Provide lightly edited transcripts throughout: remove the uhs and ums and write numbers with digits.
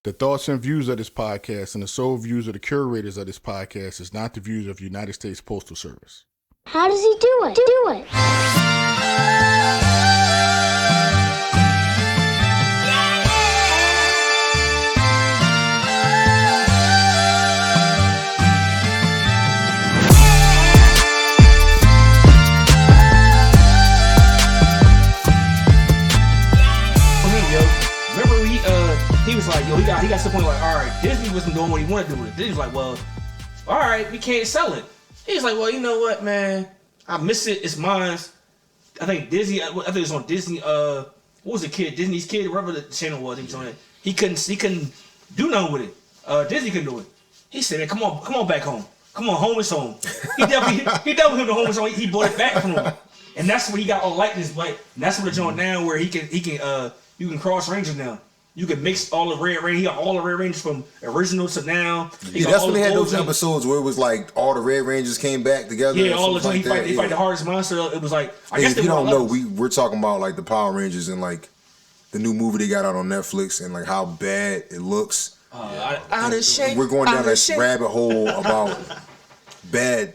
The thoughts and views of this podcast and the sole views of the curators of this podcast is not the views of United States Postal Service. How does he do it? He was like, yo, he got to the point like, all right, Disney wasn't doing what he wanted to do with it. Disney was like, well, all right, we can't sell it. He was like, well, you know what, man? I miss it. It's mine. I think Disney. I think it was on Disney. What was the kid? Disney's Kid, whatever the channel was. He was on it. He couldn't do nothing with it. Disney couldn't do it. He said, man, come on back home. Come on, home is home. He definitely him the home is home. He bought it back from him, and that's where he got all the likeness. Like that's what the joint now where he can you can cross ranges now. You can mix all the Red Rangers. He got all the Red Rangers from original to now. Yeah, that's when they had those episodes where it was like all the Red Rangers came back together. Yeah, all the time. They fight the hardest monster. It was like, I guess if you don't know, we're talking about like the Power Rangers and like the new movie they got out on Netflix and like how bad it looks. Out of shape. We're going down this rabbit hole about bad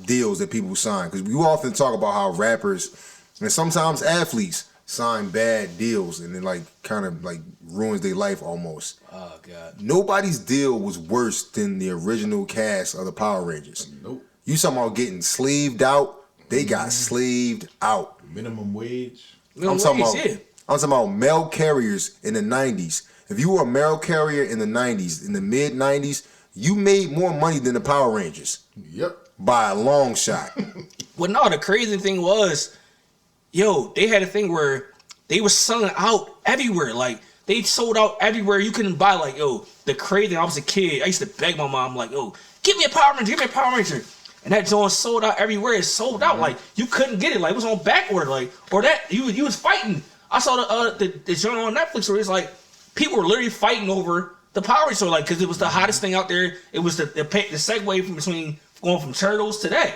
deals that people sign. Because we often talk about how rappers and sometimes athletes sign bad deals and then like kind of like ruins their life almost. Oh God. Nobody's deal was worse than the original cast of the Power Rangers. Nope. You talking about getting slaved out? They got slaved out. Minimum wage. I'm talking about mail carriers in the 90s. If you were a mail carrier in the 90s, in the mid 90s, you made more money than the Power Rangers. Yep. By a long shot. Well, no, the crazy thing was, they had a thing where they were selling out everywhere. Like, they sold out everywhere. You couldn't buy, like, the crazy. I was a kid. I used to beg my mom, like, give me a Power Ranger, give me a Power Ranger. And that joint sold out everywhere. It sold out. Like, you couldn't get it. Like, it was on back order. Like, or that, you was fighting. I saw the joint on Netflix where it's like, people were literally fighting over the Power Ranger. So, like, because it was the hottest thing out there. It was the segue from between going from Turtles to that.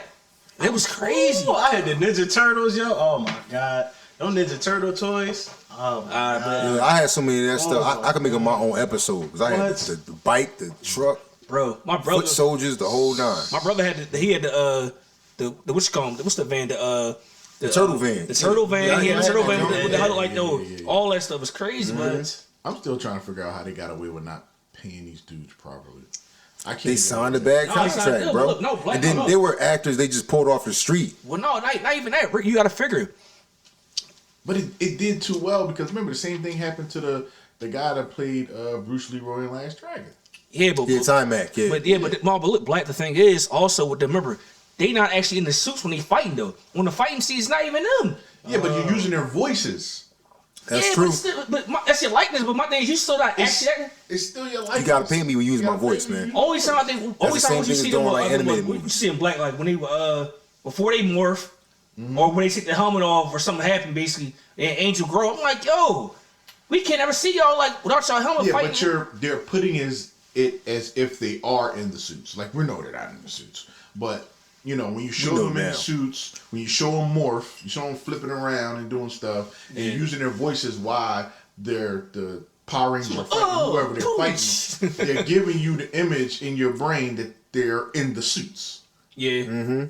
It was crazy. Ooh, I had the Ninja Turtles, yo. Oh my God. Those Ninja Turtle toys. Oh my God. Yeah, I had so many of that stuff. I could make my own episode. Because I had the bike, the truck. Bro, my brother. Foot soldiers, the whole nine. My brother had the what's the van? The turtle van. The turtle van. Yeah, he had the turtle van with the huddle, yeah. all that stuff was crazy, man. I'm still trying to figure out how they got away with not paying these dudes properly. They signed a bad contract, bro. And then they were actors they just pulled off the street. Well, no, not even that. Rick, you got to figure. But it did too well because remember the same thing happened to the guy that played Bruce Leroy in Last Dragon. Yeah, but Timac, yeah. But look, Black. The thing is also with remember they not actually in the suits when they fighting though. When the fighting scene, it's not even them. Yeah, but you're using their voices. That's true. But that's your likeness. But my thing is, you still not actually acting. It's still your likeness. You gotta pay me when you use my voice, man. Always time when you see them like animated you movies. see them Black, like when they before they morph, or when they take the helmet off, or something happened basically, and Angel grow. I'm like, we can't ever see y'all like without y'all helmet fighting. But they're putting it as if they are in the suits. Like we know they're not in the suits, but. When you show them in suits, when you show them morph, you show them flipping around and doing stuff, and using their voices while the Power Rangers are fighting whoever they're fighting, they're giving you the image in your brain that they're in the suits. Yeah. Mm-hmm.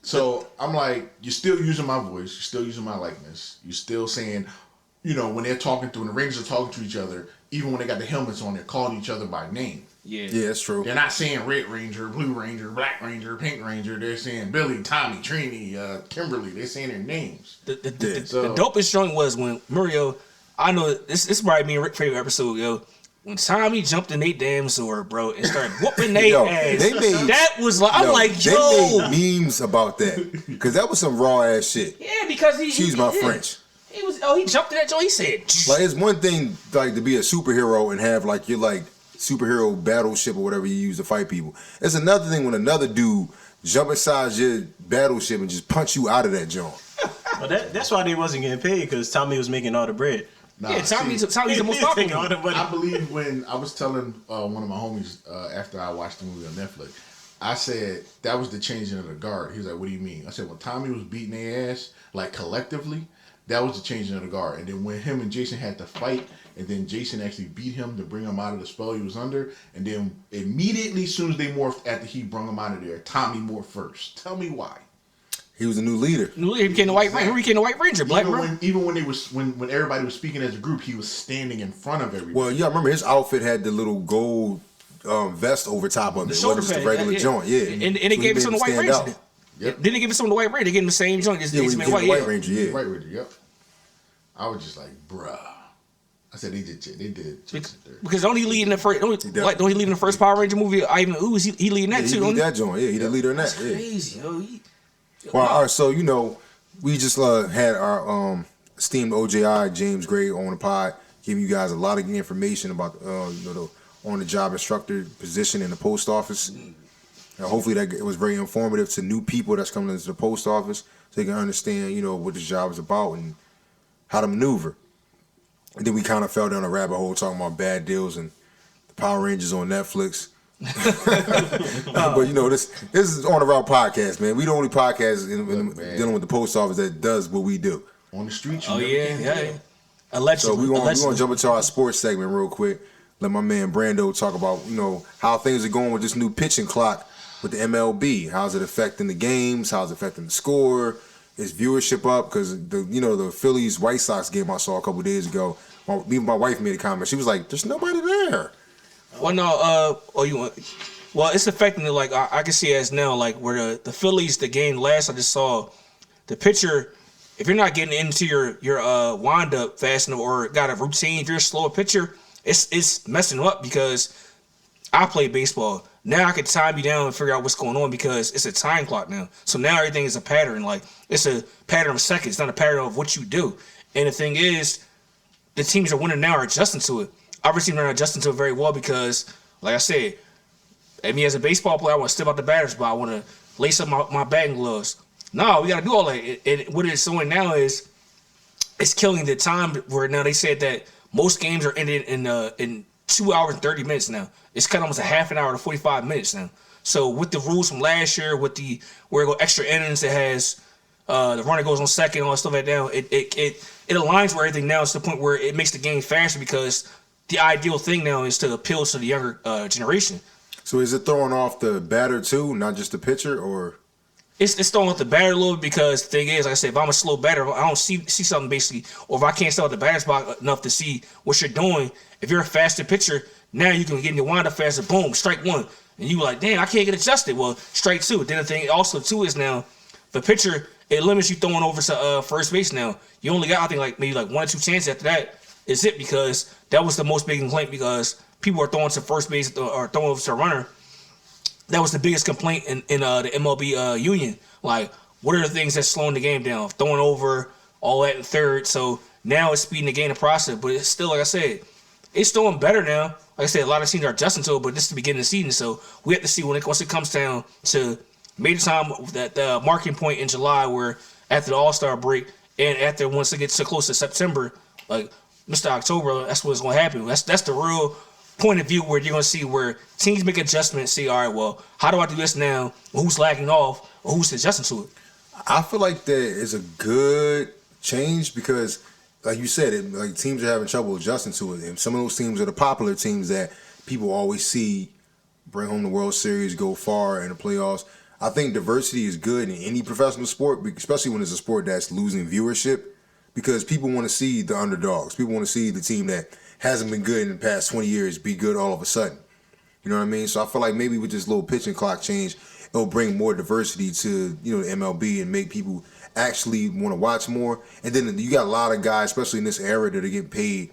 So I'm like, you're still using my voice, you're still using my likeness, you're still saying, when they're talking to, when the Rangers are talking to each other, even when they got the helmets on, they're calling each other by name. Yeah, that's true. They're not saying Red Ranger, Blue Ranger, Black Ranger, Pink Ranger. They're saying Billy, Tommy, Trini, Kimberly. They're saying their names. The dopest joint was when Mario. I know this probably me and Rick's favorite episode, When Tommy jumped in they damn sword, bro, and started whooping they ass. That was like I'm like, They made memes about that because that was some raw ass shit. Yeah, because excuse my French. He jumped in that joint. He said, like it's one thing like to be a superhero and have like your like superhero battleship or whatever you use to fight people. It's another thing when another dude jump inside your battleship and just punch you out of that joint. Well, that's why they wasn't getting paid because Tommy was making all the bread. Tommy's the most popular. I believe when I was telling one of my homies after I watched the movie on Netflix, I said that was the changing of the guard. He was like, "What do you mean?" I said, "When Tommy was beating their ass, like collectively, that was the changing of the guard. And then when him and Jason had to fight and then Jason actually beat him to bring him out of the spell he was under, and then immediately as soon as they morphed after he brought him out of there, Tommy morphed first. Tell me why. He was a new leader. He became the White Ranger. He became the White Ranger. Black Even when everybody was speaking as a group, he was standing in front of everybody. Well, yeah, I remember his outfit had the little gold vest over top of it. It wasn't just the regular joint. Yeah, and they gave it to the White Ranger. Yep. Then they gave it to the White Ranger. They gave him the same joint. Yeah, when he became the White Ranger. Yeah, White Ranger. Yep. I was just like, bruh. I said they did. Because don't he lead in the first? Don't he lead in the first Power Ranger movie? Ivan Ooze, he leading that too. He lead that joint. Yeah, he the leader in that. That's crazy, yo. Well, all right, so we just had our esteemed O.J.I. James Gray on the pod, giving you guys a lot of information about the on-the-job instructor position in the post office. Hopefully that it was very informative to new people that's coming into the post office, so they can understand what this job is about and how to maneuver. And then we kind of fell down a rabbit hole talking about bad deals and the Power Rangers on Netflix. But this is On the Route podcast, man. We the only podcast dealing with the post office that does what we do on the streets. Yeah. Allegedly. So we're gonna jump into our sports segment real quick. Let my man Brando talk about how things are going with this new pitching clock with the MLB. How's it affecting the games? How's it affecting the score? Is viewership up? Because the Phillies White Sox game I saw a couple days ago. Even my wife made a comment. She was like, "There's nobody there." Well, no. Well, it's affecting it. Like I can see it as now, like where the Phillies, the game last I just saw, the pitcher. If you're not getting into your wind up fast enough or got a routine, if you're a slower pitcher, it's messing up because I play baseball. Now I can time you down and figure out what's going on because it's a time clock now. So now everything is a pattern. Like it's a pattern of seconds, not a pattern of what you do. And the thing is, the teams that are winning now are adjusting to it. Obviously, they're not adjusting to it very well because, like I said, me as a baseball player, I want to step out the batter's box. I want to lace up my batting gloves. No, we got to do all that. And what it's doing now is it's killing the time where now they said that most games are ending in 2 hours and 30 minutes now. It's cut almost a half an hour to 45 minutes now. So with the rules from last year, with where it go extra innings, it has the runner goes on second, all that stuff like that. It aligns with everything now to the point where it makes the game faster because the ideal thing now is to appeal to the younger generation. So is it throwing off the batter too, not just the pitcher, or? It's throwing off the batter a little bit because the thing is, like I said, if I'm a slow batter, I don't see something basically, or if I can't start at the batter's box enough to see what you're doing, if you're a faster pitcher, now you can get in your wind up faster, boom, strike one. And you like, damn, I can't get adjusted. Well, strike two. Then the thing also too is now, the pitcher, it limits you throwing over to first base now. You only got, I think, maybe 1 or 2 chances after that is it because that was the most big complaint because people are throwing to first base or throwing over to a runner. That was the biggest complaint in the MLB union. Like, what are the things that's slowing the game down? Throwing over, all that in third. So now it's speeding the game, the process. But it's still, like I said, it's doing better now. Like I said, a lot of teams are adjusting to it, but this is the beginning of the season. So we have to see once it comes down to major time, that marking point in July where after the All-Star break and after once it gets so close to September, like Mr. October, that's what's going to happen. That's the real point of view where you're going to see where teams make adjustments, see, all right, well, how do I do this now? Who's lagging off or who's adjusting to it? I feel like that is a good change because, like you said, teams are having trouble adjusting to it. And some of those teams are the popular teams that people always see bring home the World Series, go far in the playoffs. I think diversity is good in any professional sport, especially when it's a sport that's losing viewership, because people want to see the underdogs. People want to see the team that hasn't been good in the past 20 years be good all of a sudden. You know what I mean? So I feel like maybe with this little pitching clock change, it'll bring more diversity to the MLB and make people actually want to watch more. And then you got a lot of guys, especially in this era, that are getting paid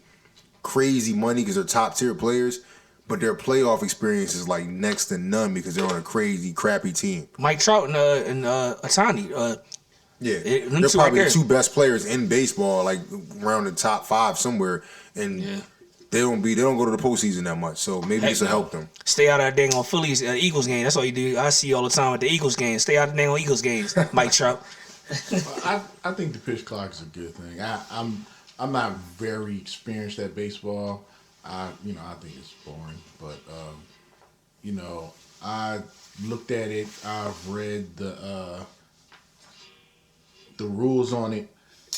crazy money because they're top tier players, but their playoff experience is like next to none because they're on a crazy, crappy team. Mike Trout and Ohtani. Yeah, they're probably the 2 best players in baseball, like around the top 5 somewhere, and they don't go to the postseason that much. So maybe this will help them. Stay out of that dang on Phillies Eagles game. That's all you do. I see you all the time at the Eagles game. Stay out of the dang on Eagles games, Mike Trout. I think the pitch clock is a good thing. I'm not very experienced at baseball. I think it's boring, but I looked at it. I've read the rules on it,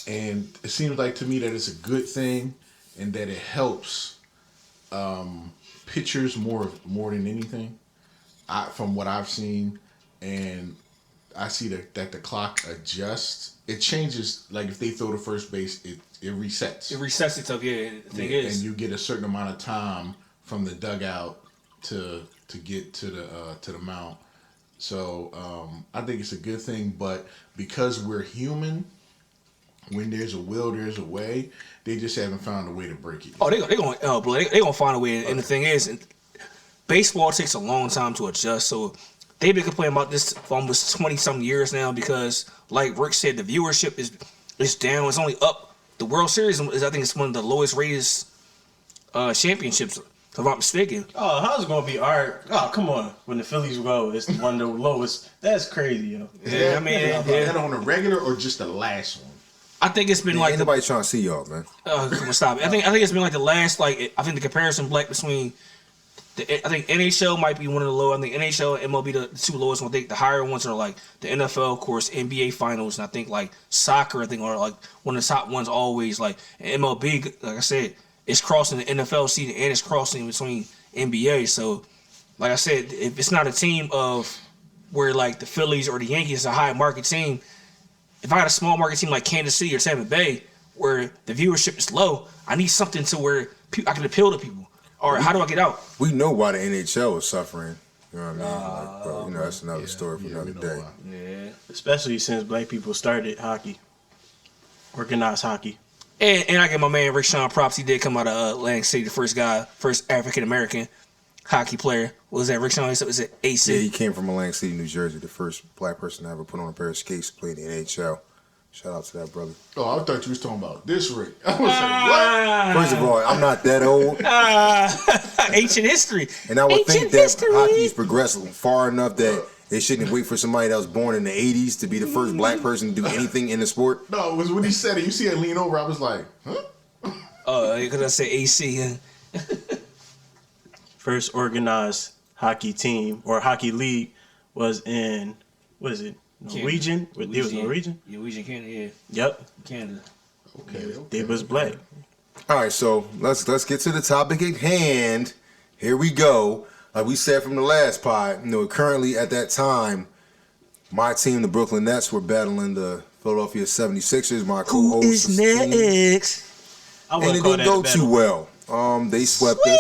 and it seems like to me that it's a good thing. and that it helps pitchers more than anything. From what I've seen, and I see that the clock adjusts. It changes. Like if they throw to first base, it resets. It resets itself. Yeah, the thing is, and you get a certain amount of time from the dugout to get to the mound. So I think it's a good thing. But because we're human, when there's a will, there's a way. They just haven't found a way to break it. Oh, they gonna find a way. And the thing is, baseball takes a long time to adjust. So they've been complaining about this for almost 20-something years now because, like Rick said, the viewership is down. It's only up. The World Series is, I think, it's one of the lowest rated championships, if I'm not mistaken. Oh, how's it gonna be art? Oh, come on. When the Phillies go, it's one of the lowest. That's crazy, yo. Yeah, I mean, Is that on the regular or just the last one? I think it's been like ain't nobody trying to see y'all, man. Come on, stop it. I think it's been like the last, like, I think the comparison black between I think NHL might be one of the low. I think NHL and MLB the two lowest. I think the higher ones are like the NFL, of course, NBA finals, and I think like soccer. I think are like one of the top ones always. Like MLB, like I said, it's crossing the NFL season and it's crossing between NBA. So, like I said, if it's not a team of where like the Phillies or the Yankees is a high market team, if I had a small market team like Kansas City or Tampa Bay where the viewership is low, I need something to where I can appeal to people. Or how do I get out? We know why the NHL is suffering. You know what I mean? But, you know, that's another story for another day. Yeah. Especially since black people started hockey. Organized hockey. And I give my man Rick Sean props. He did come out of Atlantic City, the first African American hockey player. What was that, Rick Sean? Was it AC? Yeah, he came from Atlantic City, New Jersey, the first black person to ever put on a pair of skates to play in the NHL. Shout out to that brother. Oh, I thought you was talking about this Rick. I was like, what? First of all, I'm not that old. Ancient history. And I would think that hockey's progressed far enough that they shouldn't wait for somebody that was born in the 80s to be the first black person to do anything in the sport. No, it was when he said it. You see it lean over, I was like, huh? Oh, because I said AC. First organized hockey team or hockey league was in, what is it? Norwegian? It was Norwegian? Norwegian, Canada, yeah. Yep. Canada. Okay. They was black. All right, so let's get to the topic at hand. Here we go. Like we said from the last pod, you know, currently at that time, my team, the Brooklyn Nets, were battling the Philadelphia 76ers. My co-host Who is next? I and it didn't go too well. They swept us.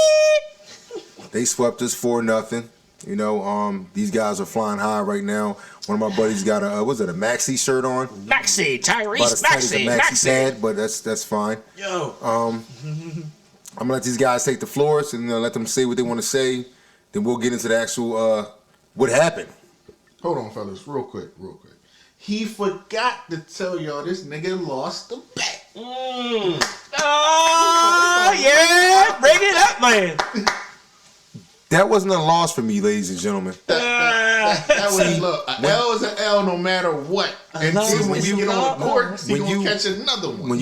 They swept us 4-0. You know, these guys are flying high right now. One of my buddies got a a Maxi shirt on. Maxi, About Tyrese, as tight as a Maxi. pad, but that's fine. Yo. I'm gonna let these guys take the floors and let them say what they want to say. Then we'll get into the actual what happened. Hold on, fellas, real quick. He forgot to tell y'all this nigga lost the bet. Oh, yeah. Bring it up, man. That wasn't a loss for me, ladies and gentlemen. That was look. An L is an L no matter what. And then when you get on the court, you gonna catch another one. When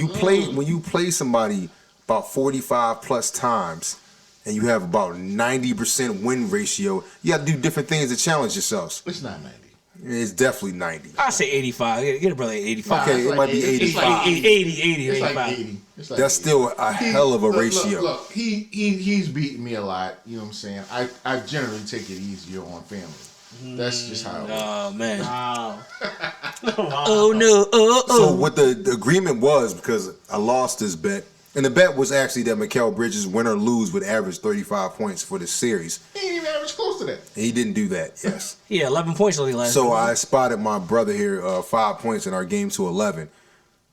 you play somebody about 45 plus times and you have about 90% win ratio, you have to do different things to challenge yourselves. It's not 90. It's definitely 90. I say 85. Get a brother 85. Okay, it might be 85. It's like 80, It's 85. like 80. It's like That's 80. still a hell of a ratio. Look, he's beating me a lot. You know what I'm saying? I generally take it easier on family. That's just how it works. Oh, man. Wow. Oh, no. So what the agreement was, because I lost this bet, and the bet was actually that Mikal Bridges, win or lose, would average 35 points for the series. He ain't even average close to that. And he didn't do that, yes. Yeah, 11 points only last So week. I spotted my brother here 5 points in our game to 11.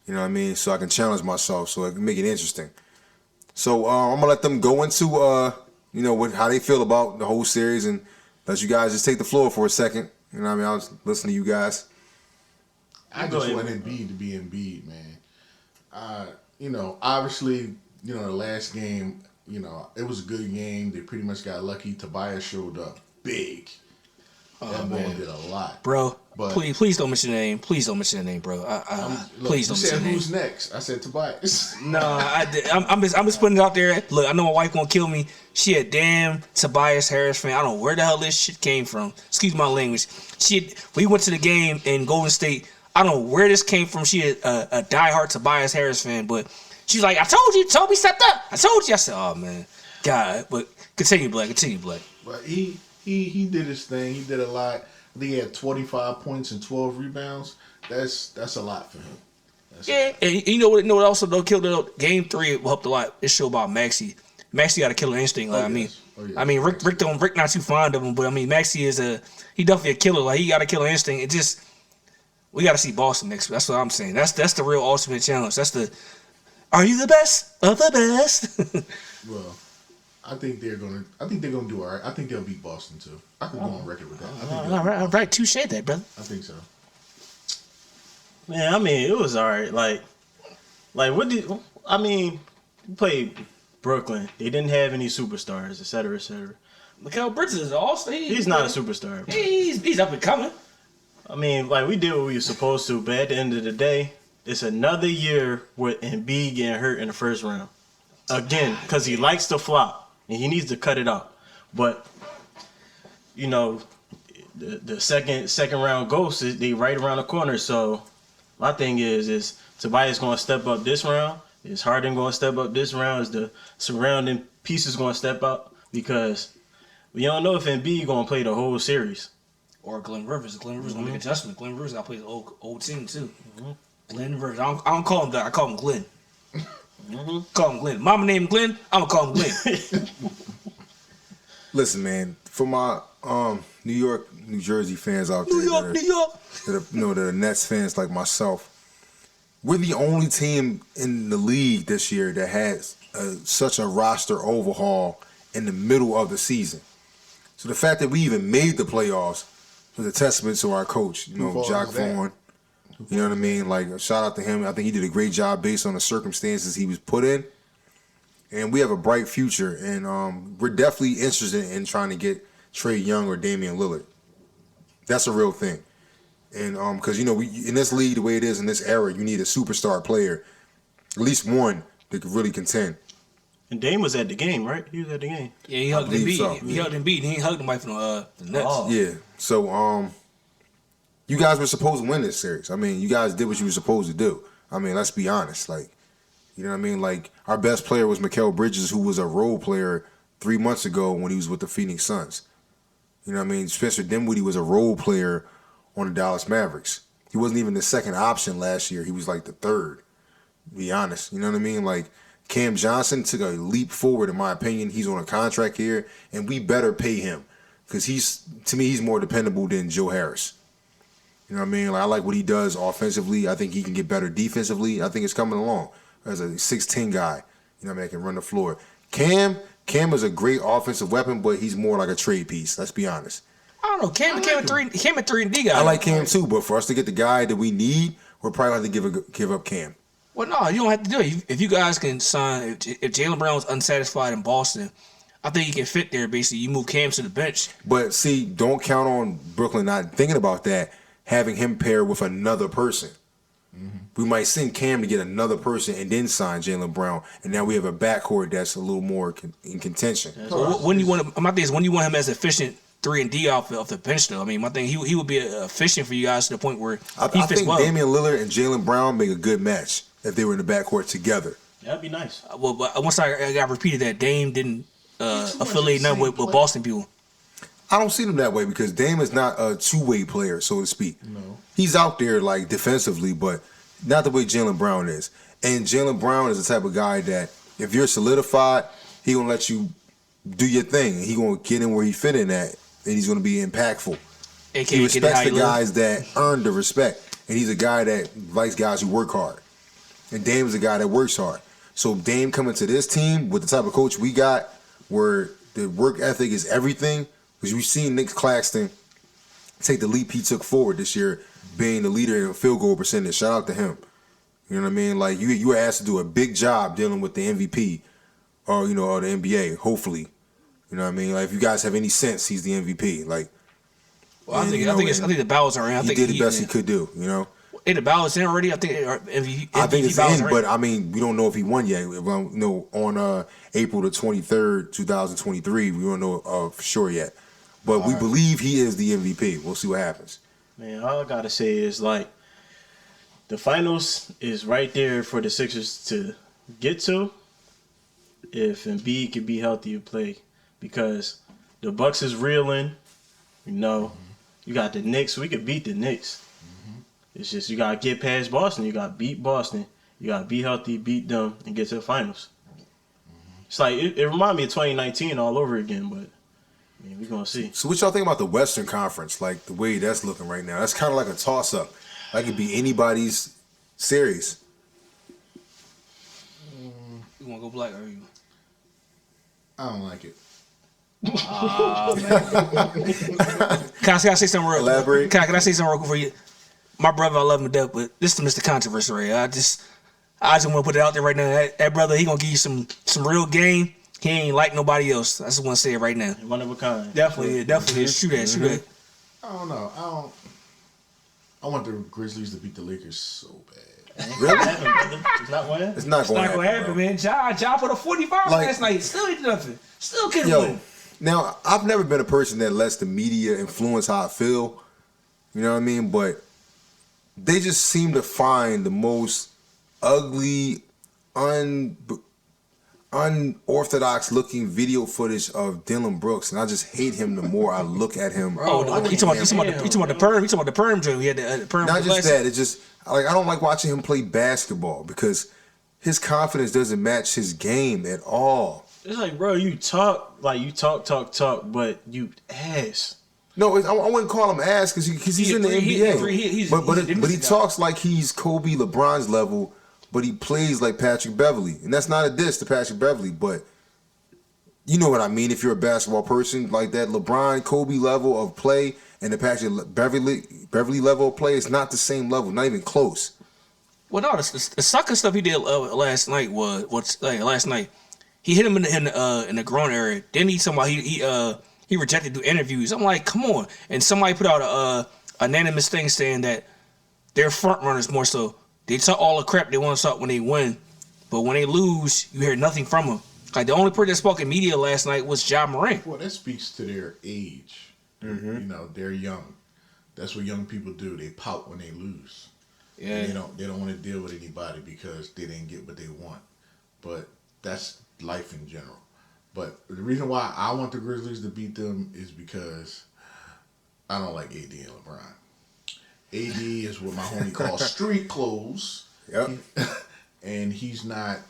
You know what I mean? So I can challenge myself, so I can make it interesting. So I'm gonna let them go into how they feel about the whole series, and let you guys just take the floor for a second. You know what I mean? I was listening to you guys. I just want Embiid to be Embiid, man. Obviously, the last game, it was a good game. They pretty much got lucky. Tobias showed up big. That man did a lot. Bro, But please don't mention the name. Please don't mention the name, bro. Please don't mention you said the name. who's next? I said Tobias. No, I'm just putting it out there. Look, I know my wife gonna kill me. She a damn Tobias Harris fan. I don't know where the hell this shit came from. Excuse my language. We went to the game in Golden State. I don't know where this came from. She a diehard Tobias Harris fan, but She's like, I told you, Toby stepped up. I told you. I said, oh man, God. But continue, Blake. But he did his thing. He did a lot. I think he had 25 points and 12 rebounds. That's a lot for him. And you know what also though killed the game 3 helped a lot. This show about Maxey. Maxey got a killer instinct. Like, Rick not too fond of him, but I mean Maxey is he definitely a killer. Like he got a killer instinct. It just we got to see Boston next. That's what I'm saying. That's the real ultimate challenge. Are you the best of the best? Well, I think they're gonna do all right. I think they'll beat Boston too. I can go on record with that. All right. Touche that, brother. I think so. Man, I mean, it was all right. Like we played Brooklyn. They didn't have any superstars, et cetera, et cetera. Mikal Bridges is also he's not a superstar. Bro. He's up and coming. I mean, like we did what we were supposed to, but at the end of the day, it's another year with Embiid getting hurt in the first round. Again, because he likes to flop and he needs to cut it out. But you know, the second round ghosts, they right around the corner. So my thing is Tobias going to step up this round? Is Harden going to step up this round? Is the surrounding pieces going to step up? Because we don't know if Embiid going to play the whole series. Or Glenn Rivers. Glenn Rivers going to make an adjustment. Glenn Rivers got to play the old team too. Glenn Rivers. I don't call him that. I call him Glenn. Call him Glenn. Mama named Glenn. I'm going to call him Glenn. Listen, man, for my New York, New Jersey fans out there, New York. that are Nets fans like myself, we're the only team in the league this year that has such a roster overhaul in the middle of the season. So the fact that we even made the playoffs was a testament to our coach, Jacques Vaughn. You know what I mean? Like, shout out to him. I think he did a great job based on the circumstances he was put in. And we have a bright future, and we're definitely interested in trying to get Trae Young or Damian Lillard. That's a real thing. And because, we in this league, the way it is in this era, you need a superstar player, at least one that could really contend. And Dame was at the game, right? He was at the game. Yeah, he hugged Embiid. So, He hugged Embiid. He ain't hugged nobody from the Nets. Oh. Yeah. So, you guys were supposed to win this series. I mean, you guys did what you were supposed to do. I mean, let's be honest. Like, you know what I mean? Like, our best player was Mikal Bridges, who was a role player 3 months ago when he was with the Phoenix Suns. You know what I mean? Spencer Dinwiddie was a role player on the Dallas Mavericks. He wasn't even the second option last year. He was like the third, to be honest. You know what I mean? Like, Cam Johnson took a leap forward, in my opinion. He's on a contract here, and we better pay him because to me, he's more dependable than Joe Harris. You know what I mean? Like, I like what he does offensively. I think he can get better defensively. I think it's coming along as a 6'10" guy. You know what I mean? That can run the floor. Cam is a great offensive weapon, but he's more like a trade piece. Let's be honest. I don't know. Cam a 3-and-D guy. I like Cam too, but for us to get the guy that we need, we're probably going to have to give up Cam. Well, no, you don't have to do it. If you guys can sign, if Jaylen Brown's unsatisfied in Boston, I think he can fit there. Basically, you move Cam to the bench. But see, don't count on Brooklyn not thinking about that, having him pair with another person. Mm-hmm. We might send Cam to get another person and then sign Jaylen Brown, and now we have a backcourt that's a little more in contention. So when you want my thing is when you want him as efficient 3-and-D off the bench, though. I mean, my thing he would be efficient for you guys to the point where I fits think well. Damian Lillard and Jaylen Brown make a good match if they were in the backcourt together. That'd be nice. Well, but once I got repeated that Dame didn't affiliate nothing with Boston people. I don't see them that way because Dame is not a two-way player, so to speak. No. He's out there like defensively, but not the way Jaylen Brown is. And Jaylen Brown is the type of guy that if you're solidified, he gonna let you do your thing. He gonna get in where he fit in at, and he's gonna be impactful. AKA he respects the guys that earn the respect, and he's a guy that likes guys who work hard. And Dame is a guy that works hard. So Dame coming to this team with the type of coach we got, where the work ethic is everything, because we've seen Nick Claxton take the leap he took forward this year, being the leader in field goal percentage. Shout out to him. You know what I mean? Like you were asked to do a big job dealing with the MVP, or the NBA. Hopefully, you know what I mean. Like if you guys have any sense, he's the MVP. Like, well, I think the ballots are in. He did the best he could do. You know. The ballots in already. I think MVP. I think it's in, but I mean, we don't know if he won yet. On April the 23rd, 2023, we don't know for sure yet. But we believe he is the MVP. We'll see what happens. Man, all I gotta say is like the finals is right there for the Sixers to get to if Embiid could be healthy to play, because the Bucks is reeling. You know, you got the Knicks. We could beat the Knicks. It's just you gotta get past Boston. You gotta beat Boston. You gotta be healthy, beat them, and get to the finals. It's like it reminds me of 2019 all over again, but I mean, we're gonna see. So what y'all think about the Western Conference? Like the way that's looking right now. That's kind of like a toss-up. That could be anybody's series. You want to go black or you? I don't like it. Can I say something real? Elaborate. Can I say something real quick for you? My brother, I love him to death, but this is Mr. Controversy right here. I just want to put it out there right now. That brother, he gonna give you some real game. He ain't like nobody else. I just want to say it right now. One of a kind. Definitely. Shoot that. I don't know. I want the Grizzlies to beat the Lakers so bad. Really? It's not winning. It's not going to happen, man. Ja put a 45 last night. Still ain't nothing. Still couldn't win. Now, I've never been a person that lets the media influence how I feel. You know what I mean? But they just seem to find the most ugly, unorthodox looking video footage of Dylan Brooks, and I just hate him the more I look at him. You talking about the perm? You talking about the perm joint? He had the perm. Not just that. It's just like I don't like watching him play basketball because his confidence doesn't match his game at all. It's like, bro, you talk, but you ass. No, I wouldn't call him ass because he's in the NBA. But he talks like he's Kobe, LeBron's level, but he plays like Patrick Beverly. And that's not a diss to Patrick Beverly, but you know what I mean if you're a basketball person. Like that LeBron, Kobe level of play and the Patrick Beverly level of play is not the same level, not even close. Well, no, the sucker stuff he did last night last night. He hit him in the groin area. Then he rejected do interviews. I'm like, come on. And somebody put out a anonymous thing saying that they're front runners more so. They talk all the crap they want to talk when they win, but when they lose, you hear nothing from them. Like the only person that spoke in media last night was Ja Morant. Well, that speaks to their age. Mm-hmm. You know, they're young. That's what young people do. They pout when they lose. Yeah. And they don't want to deal with anybody because they didn't get what they want. But that's life in general. But the reason why I want the Grizzlies to beat them is because I don't like AD and LeBron. AD is what my homie calls street clothes. Yep. And he's not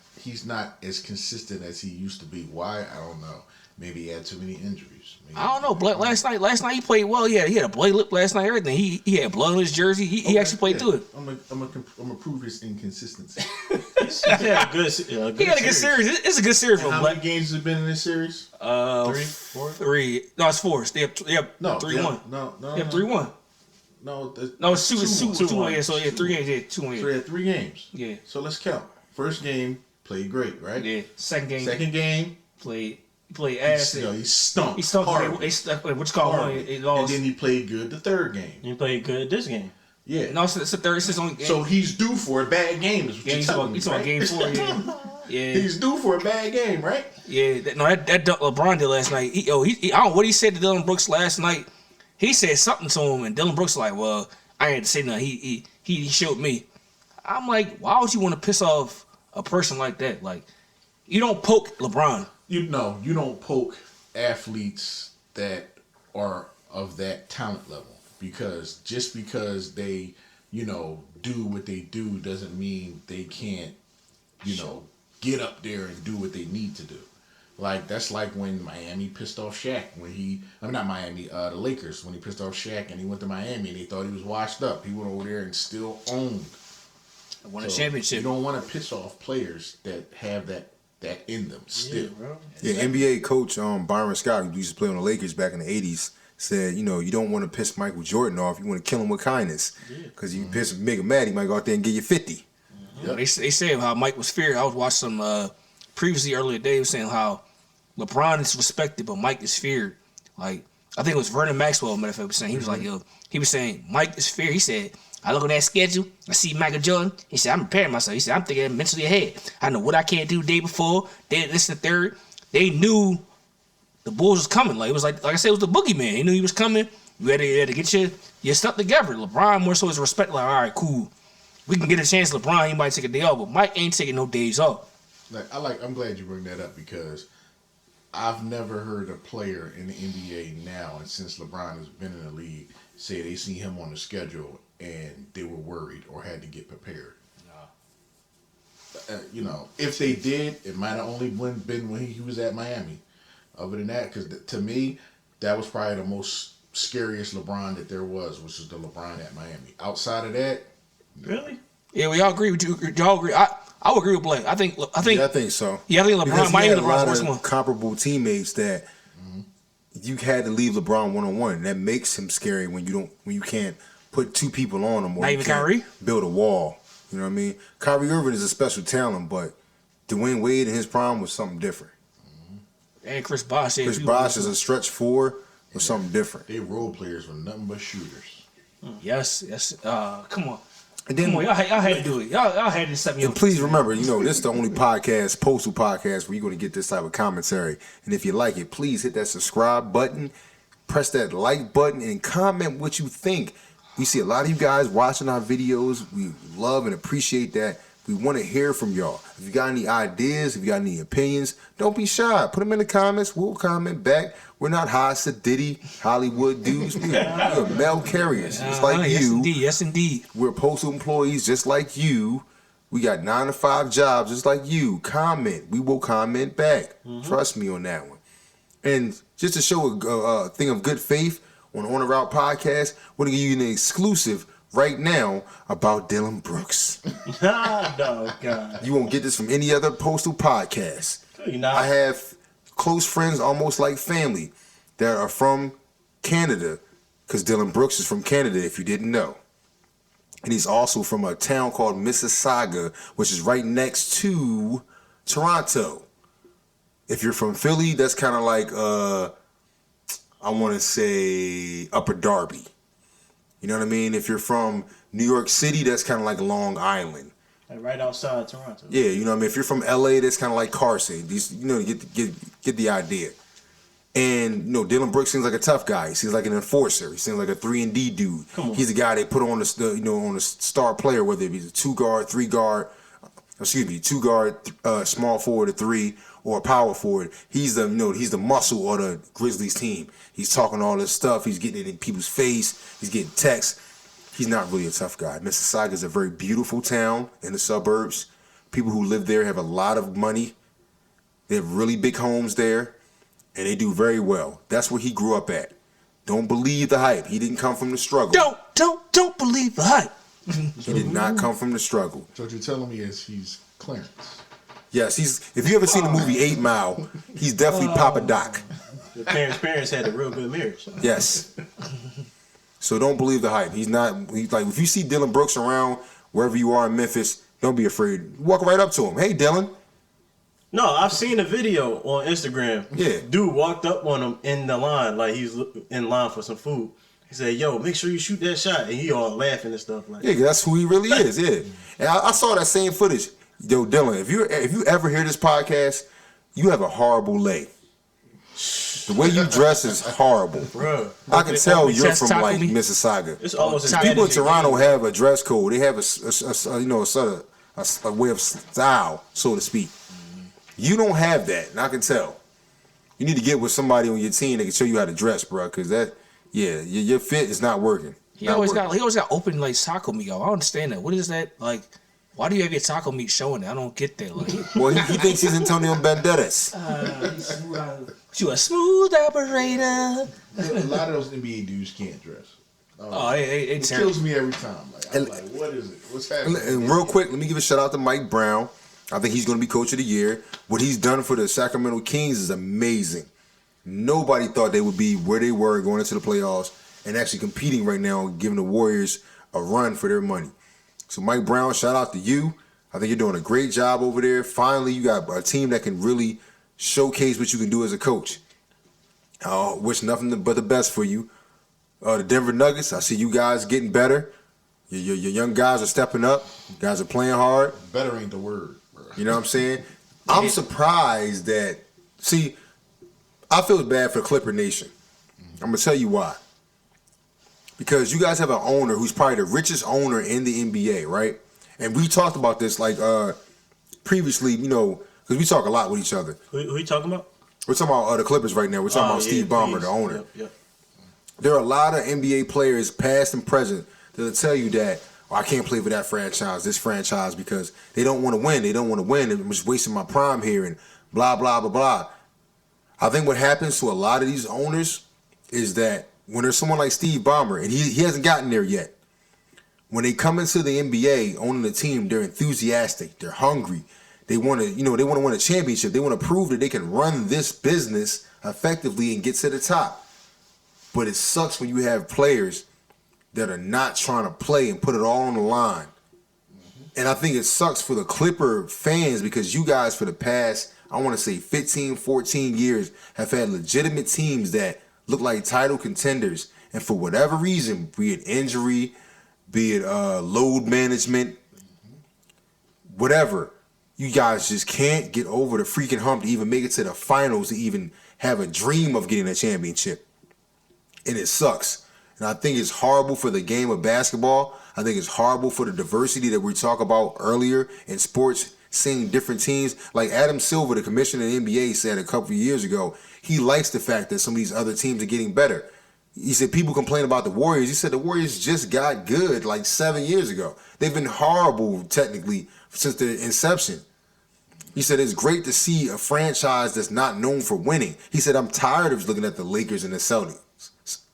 as consistent as he used to be. Why? I don't know. Maybe he had too many injuries. I don't know. Last night he played well. He had a blade lip last night. Everything. He had blood on his jersey. He actually played through it. I'm gonna prove his inconsistency. He had a good series. It's a good series. How many games has been in this series? 3, 4? 3. No, it's 4. They have 3-1. No. They have 3-1. No, it's 2-1. So yeah, 3 games. Yeah, 2-1. So they had 3 games. Yeah. So let's count. First game played great, right? Yeah. Second game played ass. He stunk. He stunk. What's called one? And then he played good the third game. He played good this game. Yeah. No, it's the third. It's his only game. So he's due for a bad game. Is what you're telling me, he's on game 4. Yeah. He's due for a bad game, right? Yeah. That dunk LeBron did last night. I don't know what he said to Dylan Brooks last night. He said something to him, and Dylan Brooks was like, "Well, I ain't had to say nothing. He showed me." I'm like, why would you want to piss off a person like that? Like, you don't poke LeBron. You don't poke athletes that are of that talent level because just because they, do what they do doesn't mean they can't, get up there and do what they need to do. Like, that's like when Miami pissed off Shaq the Lakers, when he pissed off Shaq and he went to Miami and they thought he was washed up. He went over there and still owned. Won a championship. You don't want to piss off players that have that in them still. Yeah, NBA coach Byron Scott, who used to play on the Lakers back in the 80s, said, you don't want to piss Michael Jordan off. You want to kill him with kindness. Because you make him mad, he might go out there and give you 50. Yep. They say how Mike was feared. I was watching some previously earlier today was saying how LeBron is respected, but Mike is feared. Like, I think it was Vernon Maxwell, matter of fact, was saying. He was like, he was saying Mike is feared. He said, I look at that schedule, I see Michael Jordan. He said, I'm preparing myself. He said, I'm thinking mentally ahead. I know what I can't do the day before, this and the third. They knew the Bulls was coming. Like, it was like I said, it was the boogeyman. He knew he was coming. You had to get your stuff together. LeBron more so is respect. Like, all right, cool. We can get a chance. LeBron, he might take a day off, but Mike ain't taking no days off. I'm glad you bring that up because I've never heard a player in the NBA now, and since LeBron has been in the league, say they see him on the schedule and they were worried or had to get prepared. If they did, it might have only been when he was at Miami. Other than that, because to me, that was probably the most scariest LeBron that there was, which is the LeBron at Miami. Outside of that, really? Yeah, we all agree with you. Y'all agree? I would agree with Blake. I think Yeah, I think so. Yeah, I think Because LeBron. he had Miami a lot LeBron's of worst one. comparable teammates that you had to leave LeBron 1-on-1. That makes him scary when you can't put two people on him or Not you even can't Kyrie? build a wall. You know what I mean? Kyrie Irving is a special talent, but Dwayne Wade in his prime was something different. And Chris Bosh. Chris Bosh is a stretch four or something different. they role players were nothing but shooters. Yes. Come on. And then, Come on, y'all had to do it. Y'all had to set me and up. please remember, this is the only postal podcast where you're going to get this type of commentary. And if you like it, please hit that subscribe button, press that like button, and comment what you think. We see a lot of you guys watching our videos. We love and appreciate that. We want to hear from y'all. If you got any ideas, if you got any opinions, don't be shy. Put them in the comments. We'll comment back. We're not high sedity Hollywood dudes. We're mail carriers, just like Yes, you. indeed. Yes, indeed. We're postal employees just like you. We got 9-to-5 jobs just like you. Comment. We will comment back. Trust me on that one. And just to show a thing of good faith on the Route podcast, we're going to give you an exclusive right now about Dylan Brooks. No, God. You won't get this from any other postal podcast. You not. I have close friends, almost like family, that are from Canada, because Dylan Brooks is from Canada, if you didn't know. And he's also from a town called Mississauga, which is right next to Toronto. If you're from Philly, that's kind of like, I want to say, Upper Darby. You know what I mean? If you're from New York City, that's kind of like Long Island. Like right outside Toronto. Yeah, you know what I mean? If you're from LA, that's kind of like Carson. These, get the idea. And, Dylan Brooks seems like a tough guy. He seems like an enforcer. He seems like a 3-and-D dude. He's a guy they put on on the star player, whether it be a 2-guard, 3-guard, 2-guard, small forward, a 3, or a power forward. He's the muscle of the Grizzlies team. He's talking all this stuff. He's getting it in people's face. He's getting texts. He's not really a tough guy. Mississauga is a very beautiful town in the suburbs. People who live there have a lot of money. They have really big homes there, and they do very well. That's where he grew up at. Don't believe the hype. He didn't come from the struggle. Don't believe the hype. He did not come from the struggle. So what you're telling me is he's Clarence. Yes, if you ever seen the movie 8 Mile, he's definitely Papa Doc. Your parents had a real good marriage. Yes. So don't believe the hype. He's like, if you see Dylan Brooks around wherever you are in Memphis, don't be afraid. Walk right up to him. Hey, Dylan. No, I've seen a video on Instagram. Yeah. Dude walked up on him in the line, like he's in line for some food. He said, "Yo, make sure you shoot that shot." And he all laughing and stuff like. Yeah, that's who he really is. Yeah. And I saw that same footage. Yo, Dylan, if you ever hear this podcast, you have a horrible lay. The way you dress is horrible. Bruh. I can tell you're Just from tackle like me. Mississauga. It's almost as bad People in as Toronto have a dress code. They have a way of style, so to speak. You don't have that, and I can tell. You need to get with somebody on your team that can show you how to dress, bro. Because your fit is not working. He always got open like taco meat. I don't understand that. What is that like? Why do you have your taco meat showing it? I don't get that. Like, Well, he thinks he's Antonio Banderas. you a smooth operator. A lot of those NBA dudes can't dress. It It kills me every time. I'm like, what is it? What's happening? And real quick, let me give a shout out to Mike Brown. I think he's going to be coach of the year. What he's done for the Sacramento Kings is amazing. Nobody thought they would be where they were going into the playoffs and actually competing right now, giving the Warriors a run for their money. So Mike Brown, shout out to you. I think you're doing a great job over there. Finally, you got a team that can really showcase what you can do as a coach. I wish nothing but the best for you. The Denver Nuggets, I see you guys getting better. Your young guys are stepping up. You guys are playing hard. Better ain't the word, bro. You know what I'm saying? I'm surprised that, see, I feel bad for Clipper Nation. I'm going to tell you why. Because you guys have an owner who's probably the richest owner in the NBA, right? And we talked about this like previously, because we talk a lot with each other. Who you talking about? We're talking about the Clippers right now. We're talking about Steve Ballmer, the owner. Yep. There are a lot of NBA players, past and present, that'll tell you that, I can't play for that franchise, this franchise, because they don't want to win. They don't want to win, and I'm just wasting my prime here, and blah, blah, blah, blah. I think what happens to a lot of these owners is that when there's someone like Steve Ballmer, and he hasn't gotten there yet, when they come into the NBA owning the team, they're enthusiastic, they're hungry. They want to, they want to win a championship. They want to prove that they can run this business effectively and get to the top. But it sucks when you have players that are not trying to play and put it all on the line. And I think it sucks for the Clipper fans because you guys for the past, I want to say 15, 14 years have had legitimate teams that look like title contenders. And for whatever reason, be it injury, be it load management, whatever, you guys just can't get over the freaking hump to even make it to the finals, to even have a dream of getting a championship. And it sucks. And I think it's horrible for the game of basketball. I think it's horrible for the diversity that we talked about earlier in sports, seeing different teams. Like Adam Silver, the commissioner of the NBA, said a couple of years ago, he likes the fact that some of these other teams are getting better. He said people complain about the Warriors. He said the Warriors just got good like 7 years ago. They've been horrible, technically, since the inception. He said it's great to see a franchise that's not known for winning. He said, I'm tired of looking at the Lakers and the Celtics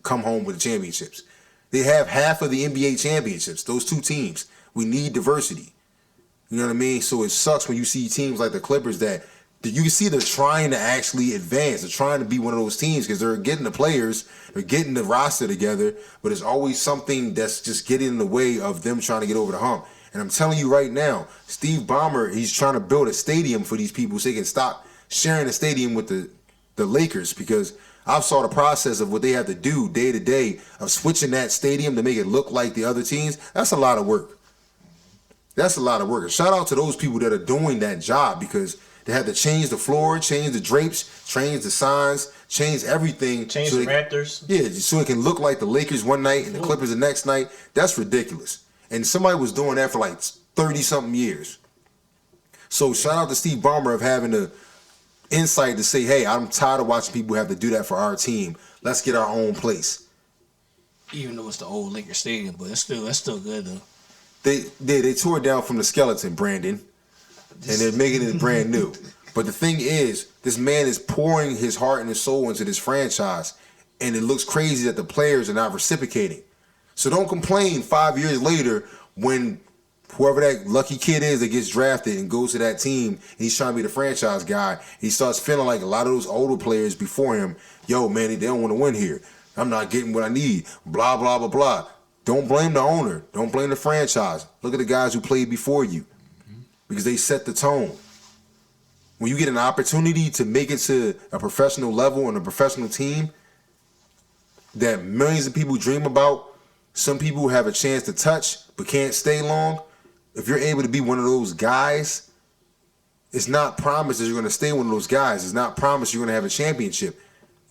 come home with the championships. They have half of the NBA championships, those two teams. We need diversity. You know what I mean? So it sucks when you see teams like the Clippers that you can see they're trying to actually advance. They're trying to be one of those teams because they're getting the players, they're getting the roster together, but it's always something that's just getting in the way of them trying to get over the hump. And I'm telling you right now, Steve Ballmer, he's trying to build a stadium for these people so they can stop sharing the stadium with the Lakers, because I've saw the process of what they have to do day to day of switching that stadium to make it look like the other teams. That's a lot of work. That's a lot of work. And shout out to those people that are doing that job, because they had to change the floor, change the drapes, change the signs, change everything. Change the Raptors. Yeah, so it can look like the Lakers one night and the Clippers the next night. That's ridiculous. And somebody was doing that for like 30-something years. So shout out to Steve Ballmer of having the insight to say, hey, I'm tired of watching people have to do that for our team. Let's get our own place. Even though it's the old Lakers stadium, but that's still good though. They tore it down from the skeleton, Brandon, and they're making it brand new. But the thing is, this man is pouring his heart and his soul into this franchise, and it looks crazy that the players are not reciprocating. So don't complain 5 years later when whoever that lucky kid is that gets drafted and goes to that team and he's trying to be the franchise guy, he starts feeling like a lot of those older players before him, yo, man, they don't want to win here. I'm not getting what I need. Blah, blah, blah, blah. Don't blame the owner. Don't blame the franchise. Look at the guys who played before you, because they set the tone. When you get an opportunity to make it to a professional level and a professional team that millions of people dream about, some people have a chance to touch but can't stay long. If you're able to be one of those guys, it's not promised that you're going to stay one of those guys. It's not promised you're going to have a championship.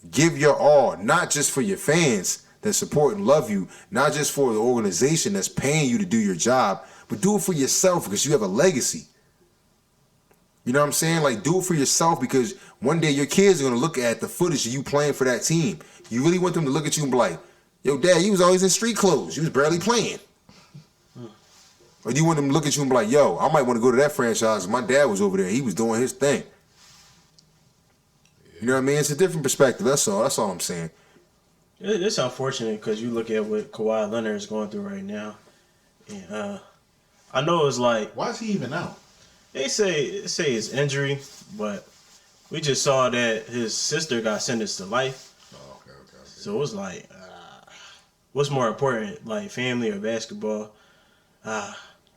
Give your all, not just for your fans that support and love you, not just for the organization that's paying you to do your job, but do it for yourself because you have a legacy. You know what I'm saying? Like, do it for yourself, because one day your kids are going to look at the footage of you playing for that team. You really want them to look at you and be like, yo, Dad, you was always in street clothes. You was barely playing. Or do you want them to look at you and be like, yo, I might want to go to that franchise. My dad was over there. He was doing his thing. You know what I mean? It's a different perspective. That's all. That's all I'm saying. It's unfortunate because you look at what Kawhi Leonard is going through right now. And, I know it's like, why is he even out? They say it's injury, but we just saw that his sister got sentenced to life. Oh, okay. So it was like, what's more important, like family or basketball?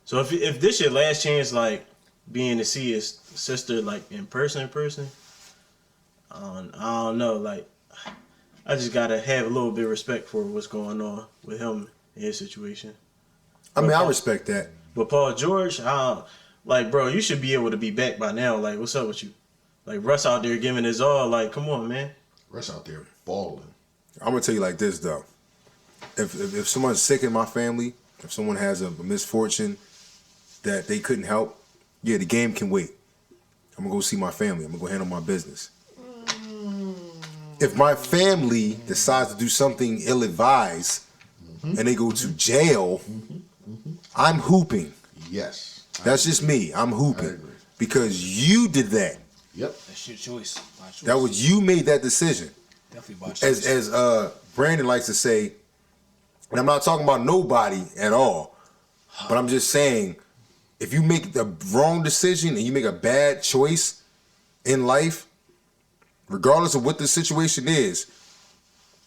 So if this your last chance, like being to see his sister like in person, I don't know. Like, I just gotta have a little bit of respect for what's going on with him and his situation. I respect that. But Paul George, like, bro, you should be able to be back by now. Like, what's up with you? Like, Russ out there giving his all. Like, come on, man. Russ out there balling. I'm gonna tell you like this though. If someone's sick in my family, if someone has a misfortune that they couldn't help, yeah, the game can wait. I'm gonna go see my family. I'm gonna go handle my business. If my family decides to do something ill-advised and they go to jail, I'm hooping. Yes. That's just me. I'm hooping because you did that. Yep. That's your choice. My choice. That was you made that decision. Definitely my choice. As Brandon likes to say, and I'm not talking about nobody at all, but I'm just saying, if you make the wrong decision and you make a bad choice in life, regardless of what the situation is,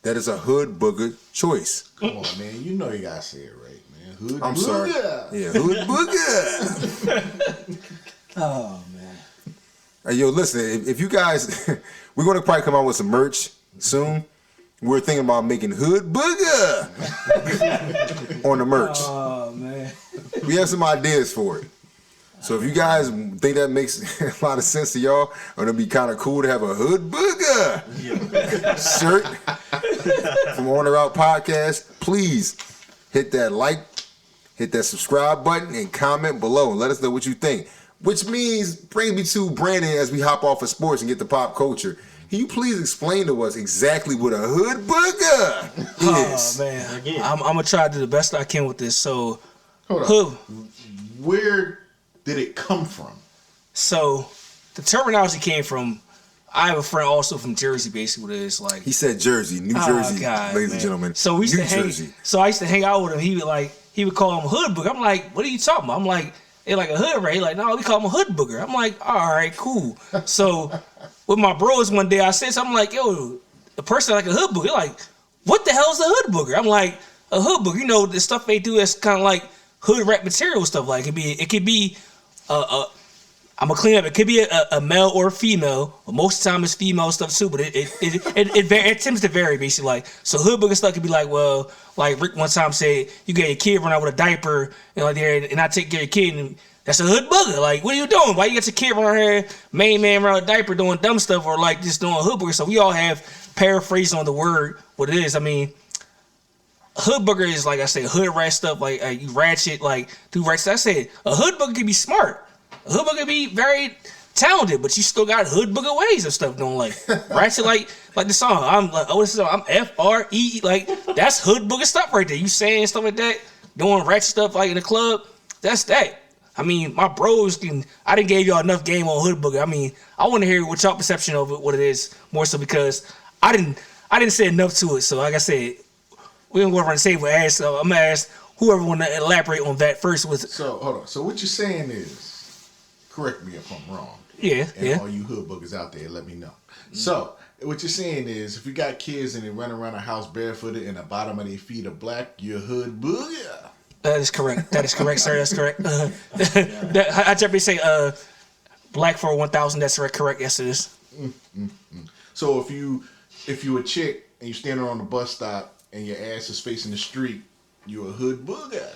that is a hood booger choice. Come on, man. You know you gotta say it right, man. Hood I'm booger. sorry. Yeah, hood booger. Oh man. Hey, yo, listen, if you guys, we're gonna probably come out with some merch soon. We're thinking about making hood booger on the merch. Oh man. We have some ideas for it. So if you guys think that makes a lot of sense to y'all, or it'd be kind of cool to have a hood booger shirt from On the Route Podcast, please hit that like, hit that subscribe button, and comment below and let us know what you think. Which means, brings me to Brandon as we hop off of sports and get to pop culture. Can you please explain to us exactly what a hood booger is? Oh man. I'm gonna try to do the best I can with this. So, Hold on. hood. Where did it come from? So, the terminology came from. I have a friend also from Jersey, basically. It's like He said Jersey, New Jersey, God, ladies man. and gentlemen. So we used New to hang. Jersey. So I used to hang out with him. He would call him hood booger. I'm like, what are you talking about? I'm like, they like a hood right? He like, no, we call him a hood booger. I'm like, all right, cool. So with my bros one day, I said something like, yo, the person like a hood booger. They're like, what the hell is a hood booger? I'm like, a hood booger. You know, the stuff they do is kind of like hood rap material stuff. Like it could be I'm gonna clean up. It could be a male or a female, but most of the time it's female stuff too. But it tends to vary basically. Like so, hood booger stuff could be like, well, like Rick one time said, you get your kid run out with a diaper, there, and I take care of your kid, and that's a hood booger. Like, what are you doing? Why you get your kid run out here, main man run out with a diaper doing dumb stuff, or like just doing hood booger? So we all have paraphrasing on the word what it is. I mean, hood booger is like I say, hood rat stuff. Like you ratchet, like do ratchet. I said a hood booger can be smart. A hood booger can be very talented, but you still got hood booger ways of stuff doing like ratchet, like the song. I'm like, oh, this is I'm FRE, like that's hood booger stuff right there. You saying stuff like that, doing ratchet stuff like in the club. That's that. I mean, my bros I didn't give y'all enough game on hood booger. I mean, I want to hear what y'all perception of it, what it is, more so because I didn't say enough to it. So like I said, we don't go around and say what ask. So I'm gonna ask whoever want to elaborate on that first. So hold on. So what you're saying is, correct me if I'm wrong. Yeah, and all you hood boogers out there, let me know. So what you're saying is, if you got kids and they run around a house barefooted and the bottom of their feet are black, you're hood booger. That is correct. That is correct, sir. That's correct. I generally say black for 1,000. That's correct. Yes, it is. So if you a chick and you standing on the bus stop and your ass is facing the street, you a hood booger.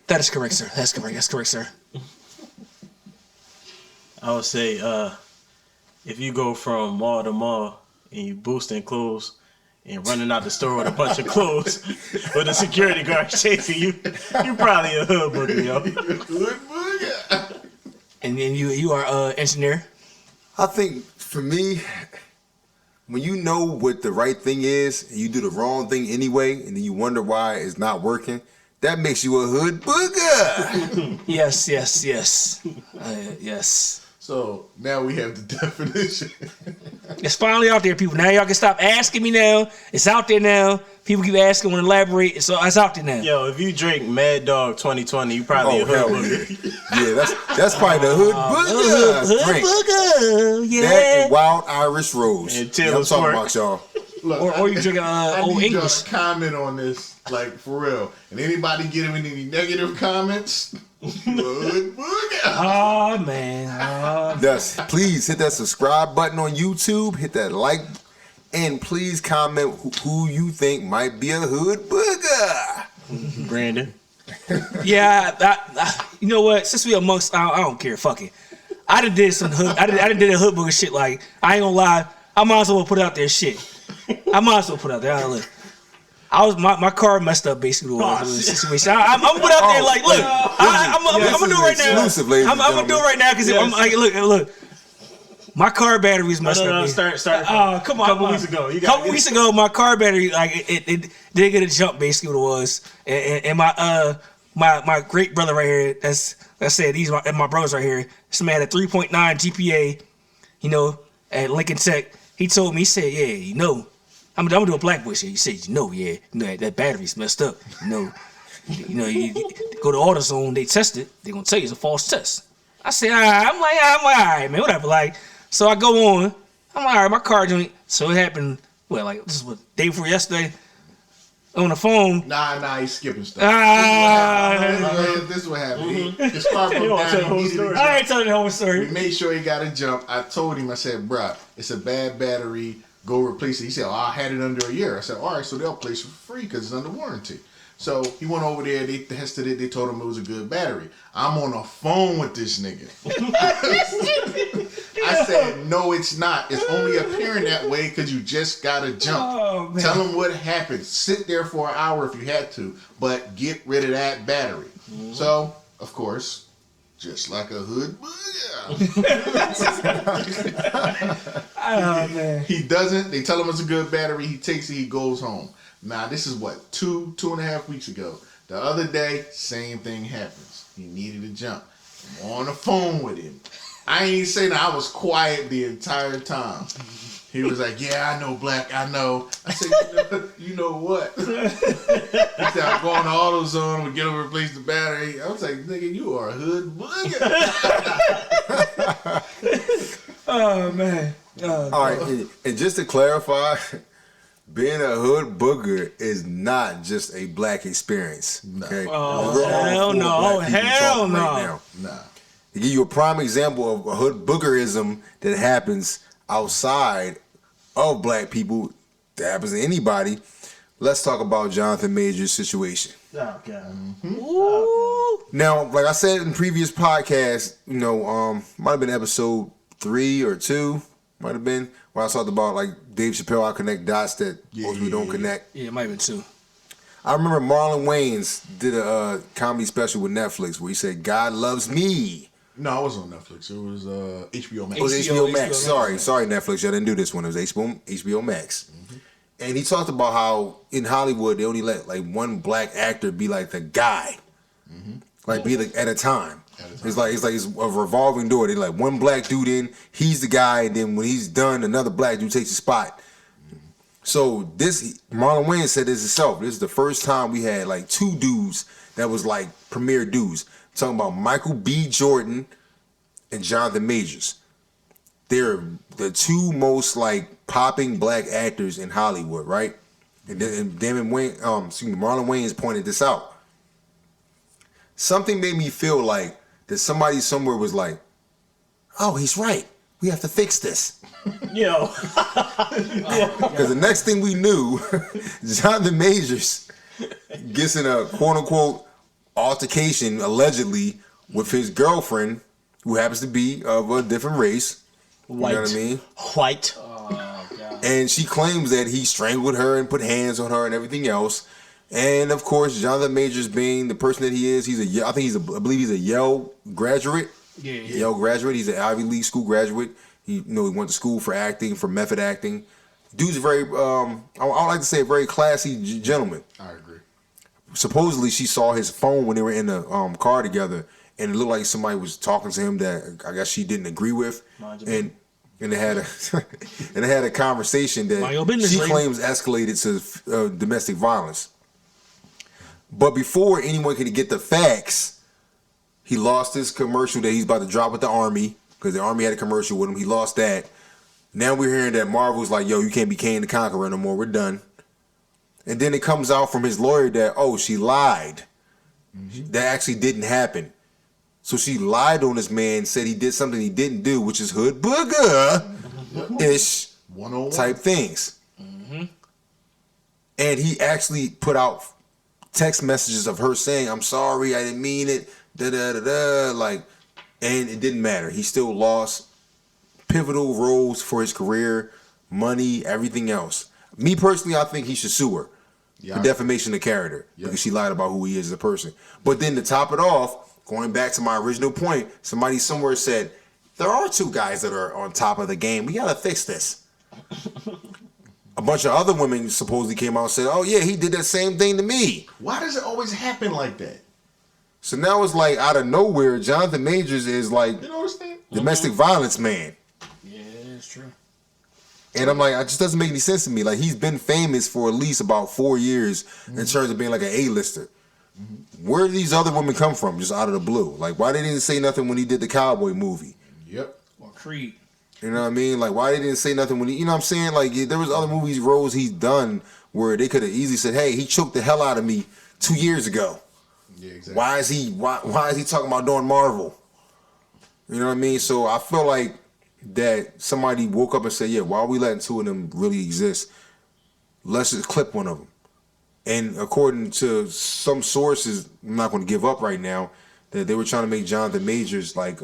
That is correct, sir. That's correct. That's correct, sir. I would say if you go from mall to mall and you boosting clothes and running out the store with a bunch of clothes with a security guard chasing you, you probably a hood booger, yo. Hood booger. And then you are engineer. I think for me, when you know what the right thing is and you do the wrong thing anyway, and then you wonder why it's not working, that makes you a hood booger. Yes. Yes. So now we have the definition. It's finally out there, people. Now y'all can stop asking me now. It's out there now. People keep asking, want to elaborate. So it's out there now. Yo, if you drink Mad Dog 2020, you probably a hood hell booger. Yeah, that's probably the hood booger drink. Booger, yeah. That and Wild Irish Rose. And Yeah, Taylor I'm talking Swift. about y'all. Look, Or you drinking I Old need y'all English. to comment on this, like for real. And anybody giving any negative comments, hood booger. Oh man. Yes, please hit that subscribe button on YouTube, hit that like, and please comment who you think might be a hood booger. Brandon. Yeah, I, you know what? Since we amongst, I don't care. Fuck it. I done did some hood. I done did a hood booger shit. Like I ain't gonna lie. I might as well put out there shit. I might as well put out there. Look, my car messed up basically. The situation. I'm gonna put out there like, look, I'm gonna do it right now. Exclusive, ladies and I'm gonna do it right now because I'm like, look. My car battery's messed up. No, man. start. Come on. Couple weeks ago. Couple weeks ago, my car battery, like, it did get a jump, basically, what it was. And my great brother right here, that's said, and my brothers right here, this man had a 3.9 GPA, you know, at Lincoln Tech. He told me, he said, yeah, you know, I'm gonna do a black boy shit. He said, that battery's messed up. You go to AutoZone, they test it, they're gonna tell you it's a false test. I said, I'm like, all right, man, whatever. Like, so I go on, I'm like, all right, my car joint. So it happened, this is what, day before yesterday, on the phone. Nah, he's skipping stuff. This is what happened. His car broke down. I ain't telling the whole story. We made sure he got a jump. I told him, I said, bruh, it's a bad battery. Go replace it. He said, I had it under a year. I said, all right, so they'll place it for free because it's under warranty. So he went over there, they tested it, they told him it was a good battery. I'm on the phone with this nigga. I said, no, it's not. It's only appearing that way because you just got to jump. Oh, man. Tell him what happened. Sit there for an hour if you had to, but get rid of that battery. Mm-hmm. So, of course, just like a hood booyah. Oh, man. He doesn't. They tell him it's a good battery. He takes it. He goes home. Now, this is what, 2.5 weeks ago. The other day, same thing happens. He needed a jump. I'm on the phone with him. I ain't say that. I was quiet the entire time. He was like, yeah, I know, Black, I know. I said, you know what? He said, I'm going to AutoZone to get him to replace the battery. I was like, nigga, you are a hood booger. Oh, man. All right, and just to clarify, being a hood booger is not just a black experience. Okay? Oh, hell no. Hell no. Right now. To give you a prime example of a hood boogerism that happens outside of black people, that happens to anybody, let's talk about Jonathan Major's situation. Oh, God. Mm-hmm. Now, like I said in previous podcasts, might have been episode 3 or 2, might have been, where I talked about, like, Dave Chappelle, I connect dots that most people don't connect. Yeah, it might have been 2. I remember Marlon Wayans did a comedy special with Netflix where he said, God loves me. No, it wasn't on Netflix. It was HBO Max. It was HBO Max. Sorry, Netflix. Y'all didn't do this one. It was HBO Max. Mm-hmm. And he talked about how in Hollywood they only let like one black actor be like the guy, like be like at a time. It's like it's a revolving door. They like one black dude in, he's the guy, and then when he's done, another black dude takes his spot. So this Marlon Wayans said this himself. This is the first time we had like 2 dudes that was like premier dudes. Talking about Michael B. Jordan and Jonathan Majors. They're the 2 most like popping black actors in Hollywood, right? And Marlon Wayans pointed this out. Something made me feel like that somebody somewhere was like, "Oh, he's right. We have to fix this." Yo. Because the next thing we knew, Jonathan Majors gets in a quote unquote altercation allegedly with his girlfriend, who happens to be of a different race. White. You know what I mean? White. Oh, God. And she claims that he strangled her and put hands on her and everything else. And of course, Jonathan Majors, being the person that he is, I believe he's a Yale graduate. Yeah. Yale graduate. He's an Ivy League school graduate. He went to school for acting, for method acting. Dude's very, I would like to say, a very classy gentleman. I agree. Supposedly, she saw his phone when they were in the car together, and it looked like somebody was talking to him that I guess she didn't agree with, and they had a conversation that she claims escalated to domestic violence. But before anyone could get the facts, he lost his commercial that he's about to drop with the Army, because the Army had a commercial with him. He lost that. Now we're hearing that Marvel's like, yo, you can't be Kane the Conqueror no more. We're done. And then it comes out from his lawyer that, oh, she lied. Mm-hmm. That actually didn't happen. So she lied on this man, said he did something he didn't do, which is hood booger-ish type things. Mm-hmm. And he actually put out text messages of her saying, I'm sorry, I didn't mean it, da-da-da-da, like, and it didn't matter. He still lost pivotal roles for his career, money, everything else. Me personally, I think he should sue her for defamation of character because she lied about who he is as a person. But then to top it off, going back to my original point, somebody somewhere said, there are two guys that are on top of the game. We gotta fix this. A bunch of other women supposedly came out and said, oh yeah, he did that same thing to me. Why does it always happen like that? So now it's like out of nowhere, Jonathan Majors is like You know what I'm saying? domestic violence man. Yeah, it's true. And I'm like, it just doesn't make any sense to me. Like, he's been famous for at least about 4 years in terms of being like an A-lister. Where did these other women come from just out of the blue? Like, why they didn't say nothing when he did the Cowboy movie? Yep. Or Creed. You know what I mean? Like, why they didn't say nothing when he, you know what I'm saying? Like, there was other movies, roles he's done where they could have easily said, hey, he choked the hell out of me 2 years ago. Yeah, exactly. Why is he talking about doing Marvel? You know what I mean? So I feel like that somebody woke up and said, yeah, why are we letting two of them really exist? Let's just clip one of them. And according to some sources, I'm not going to give up right now, that they were trying to make Jonathan Majors like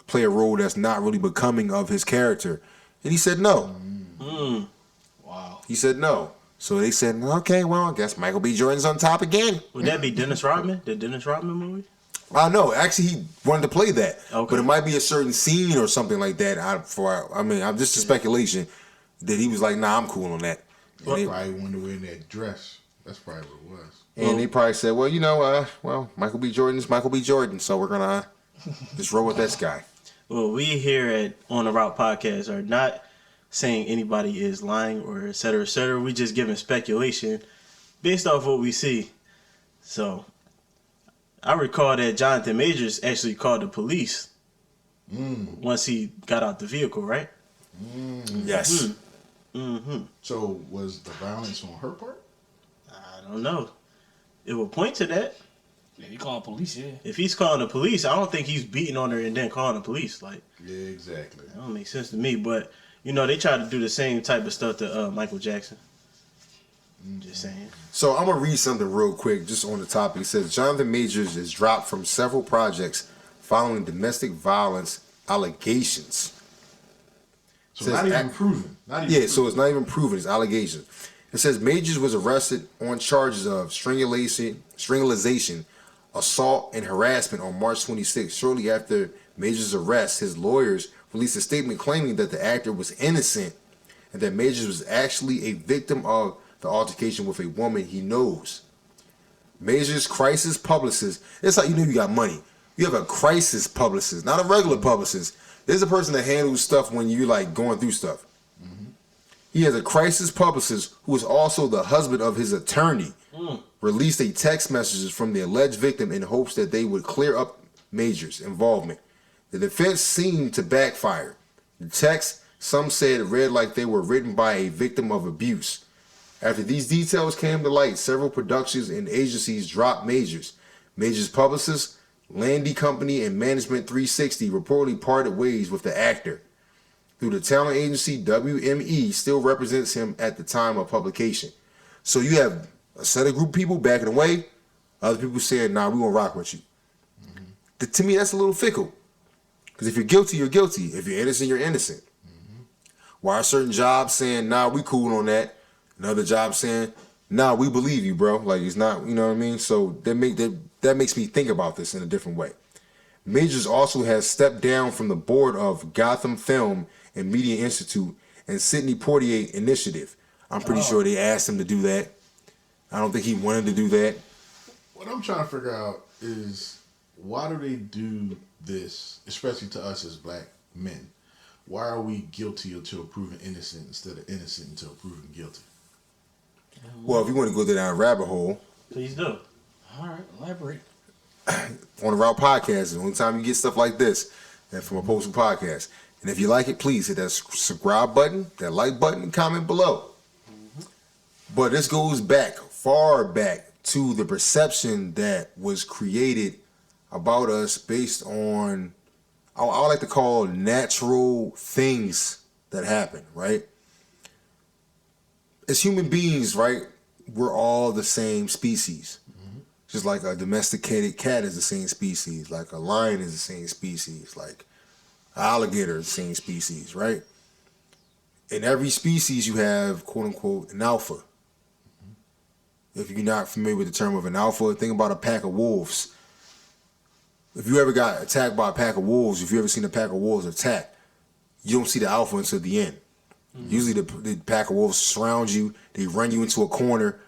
play a role that's not really becoming of his character. And he said no. Wow. He said no. So they said, okay, well, I guess Michael B. Jordan's on top again. Would that be Dennis Rodman? The Dennis Rodman movie? I know. Actually, he wanted to play that. Okay. But it might be a certain scene or something like that. I'm just a speculation that he was like, nah, I'm cool on that. Yeah, he probably wanted to wear that dress. That's probably what it was. And they probably said, well, you know, Michael B. Jordan's Michael B. Jordan, so we're going to just roll with this guy. Well, we here at On the Route Podcast are not saying anybody is lying or et cetera, et cetera. We just giving speculation based off what we see. So I recall that Jonathan Majors actually called the police once he got out the vehicle, right? Yes. So was the violence on her part? I don't know. It would point to that. Yeah, he called police, yeah. If he's calling the police, I don't think he's beating on her and then calling the police. Like, Yeah, exactly. that don't make sense to me. But, you know, they try to do the same type of stuff to Michael Jackson. Just saying. So I'm going to read something real quick just on the topic. It says, Jonathan Majors is dropped from several projects following domestic violence allegations. So Says not even act- proven. Not even Yeah, proven. so it's not even proven. It's allegations. It says Majors was arrested on charges of strangulation, assault, and harassment on March 26. Shortly after Majors' arrest, his lawyers released a statement claiming that the actor was innocent and that Majors was actually a victim of the altercation with a woman he knows. Majors' crisis publicist, it's like, you know, you got money. You have a crisis publicist, not a regular publicist. There's a person that handles stuff when you're like going through stuff. He has a crisis publicist who is also the husband of his attorney. Released a text messages from the alleged victim in hopes that they would clear up Majors' involvement. The defense seemed to backfire. The text, some said, read like they were written by a victim of abuse. After these details came to light, several productions and agencies dropped Majors. Majors' publicist, Landy Company, and Management 360 reportedly parted ways with the actor. Through the talent agency, WME still represents him at the time of publication. So you have a set of group of people backing away, other people saying, nah, we won't rock with you. To me, that's a little fickle. Because if you're guilty, you're guilty. If you're innocent, you're innocent. Why are certain jobs saying, nah, we cool on that? And other jobs saying, nah, we believe you, bro. Like, it's not, you know what I mean? So that makes me think about this in a different way. Majors also has stepped down from the board of Gotham Film and Media Institute and Sidney Poitier Initiative. I'm pretty sure they asked him to do that. I don't think he wanted to do that. What I'm trying to figure out is why do they do this, especially to us as black men? Why are we guilty until proven innocent instead of innocent until proven guilty? Well, if you want to go down a rabbit hole, Please do. All right, elaborate. On the Route Podcast is the only time you get stuff like this and from a postal podcast. And if you like it, please hit that subscribe button, that like button, and comment below. But this goes back, far back, to the perception that was created about us based on, I like to call natural things that happen, right? As human beings, right, we're all the same species. Just like a domesticated cat is the same species, like a lion is the same species, like an alligator is the same species, right? In every species you have, quote unquote, an alpha. If you're not familiar with the term of an alpha, think about a pack of wolves. if you ever got attacked by a pack of wolves, if you ever seen a pack of wolves attack, you don't see the alpha until the end. Usually the pack of wolves surround you, they run you into a corner,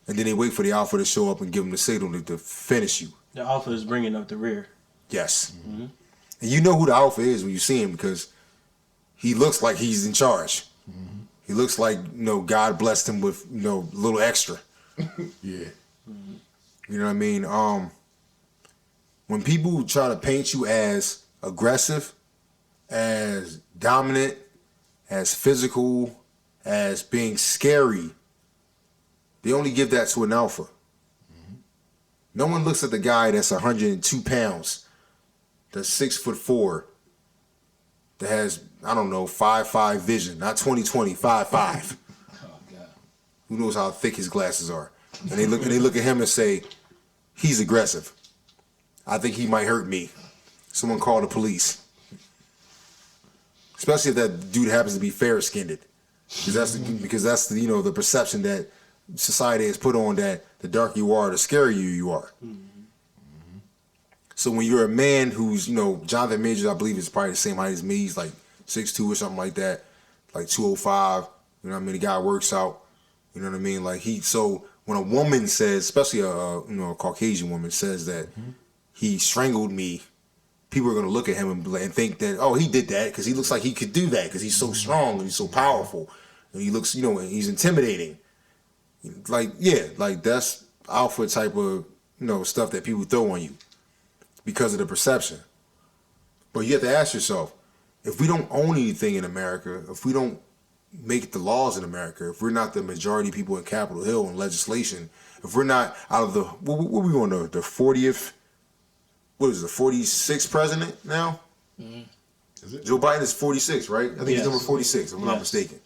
and then they wait for the alpha to show up and give them the signal to finish you. The alpha is bringing up the rear. Yes. And you know who the alpha is when you see him because he looks like he's in charge. He looks like, God blessed him with, a little extra. Yeah. You know what I mean? When people try to paint you as aggressive, as dominant, as physical, as being scary, they only give that to an alpha. No one looks at the guy that's 102 pounds, that's 6'4", that has, 5'5" vision, not 20/20, 5'5". Oh God. Who knows how thick his glasses are? And they look at him and say, he's aggressive. I think he might hurt me. Someone call the police. Especially if that dude happens to be fair-skinned. Because that's the perception that society has put on, that the darker you are, the scarier you are. So when you're a man who's, Jonathan Majors, I believe, is probably the same height as me. He's like 6'2" or something like that, like 205. You know what I mean? The guy works out. You know what I mean? So when a woman says, especially a Caucasian woman says that he strangled me, people are going to look at him and think that, oh, he did that because he looks like he could do that because he's so strong and he's so powerful. And he looks, and he's intimidating. That's alpha type of, stuff that people throw on you because of the perception. But you have to ask yourself, if we don't own anything in America, if we don't make the laws in America, if we're not the majority people in Capitol Hill and legislation, if we're not out of the, what are we on, the 40th, what is it, the 46th president now? Is it? Joe Biden is 46, right? I think he's number 46, if I'm not mistaken.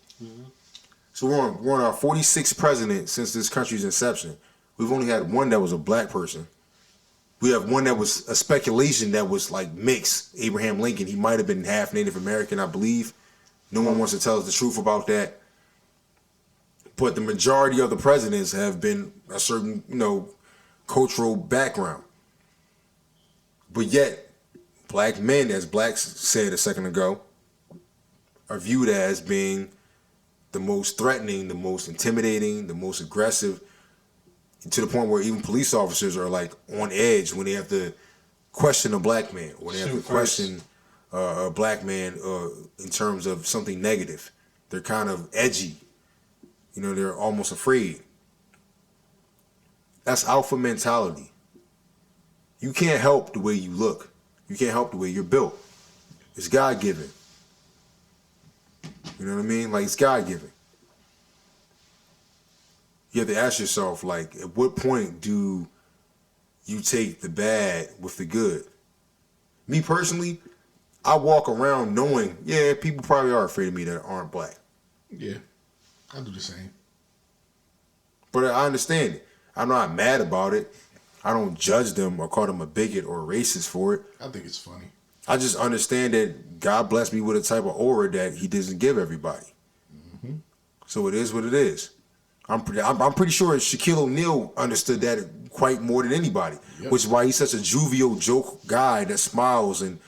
So we're on our 46th president since this country's inception. We've only had one that was a black person. We have one that was a speculation that was like mixed. Abraham Lincoln, he might have been half Native American, I believe. No one wants to tell us the truth about that. But the majority of the presidents have been a certain, cultural background. But yet, black men, as Blacks said a second ago, are viewed as being the most threatening, the most intimidating, the most aggressive, to the point where even police officers are like on edge when they have to question a black man, or they have to question a black man in terms of something negative. They're kind of edgy. They're almost afraid. That's alpha mentality. You can't help the way you look. You can't help the way you're built. It's God-given. You know what I mean? It's God-given. You have to ask yourself, at what point do you take the bad with the good? Me personally, I walk around knowing, people probably are afraid of me that aren't black. Yeah. I do the same. But I understand it. I'm not mad about it. I don't judge them or call them a bigot or a racist for it. I think it's funny. I just understand that God blessed me with a type of aura that he doesn't give everybody. So it is what it is. I'm pretty sure Shaquille O'Neal understood that quite more than anybody, which is why he's such a jovial joke guy that smiles and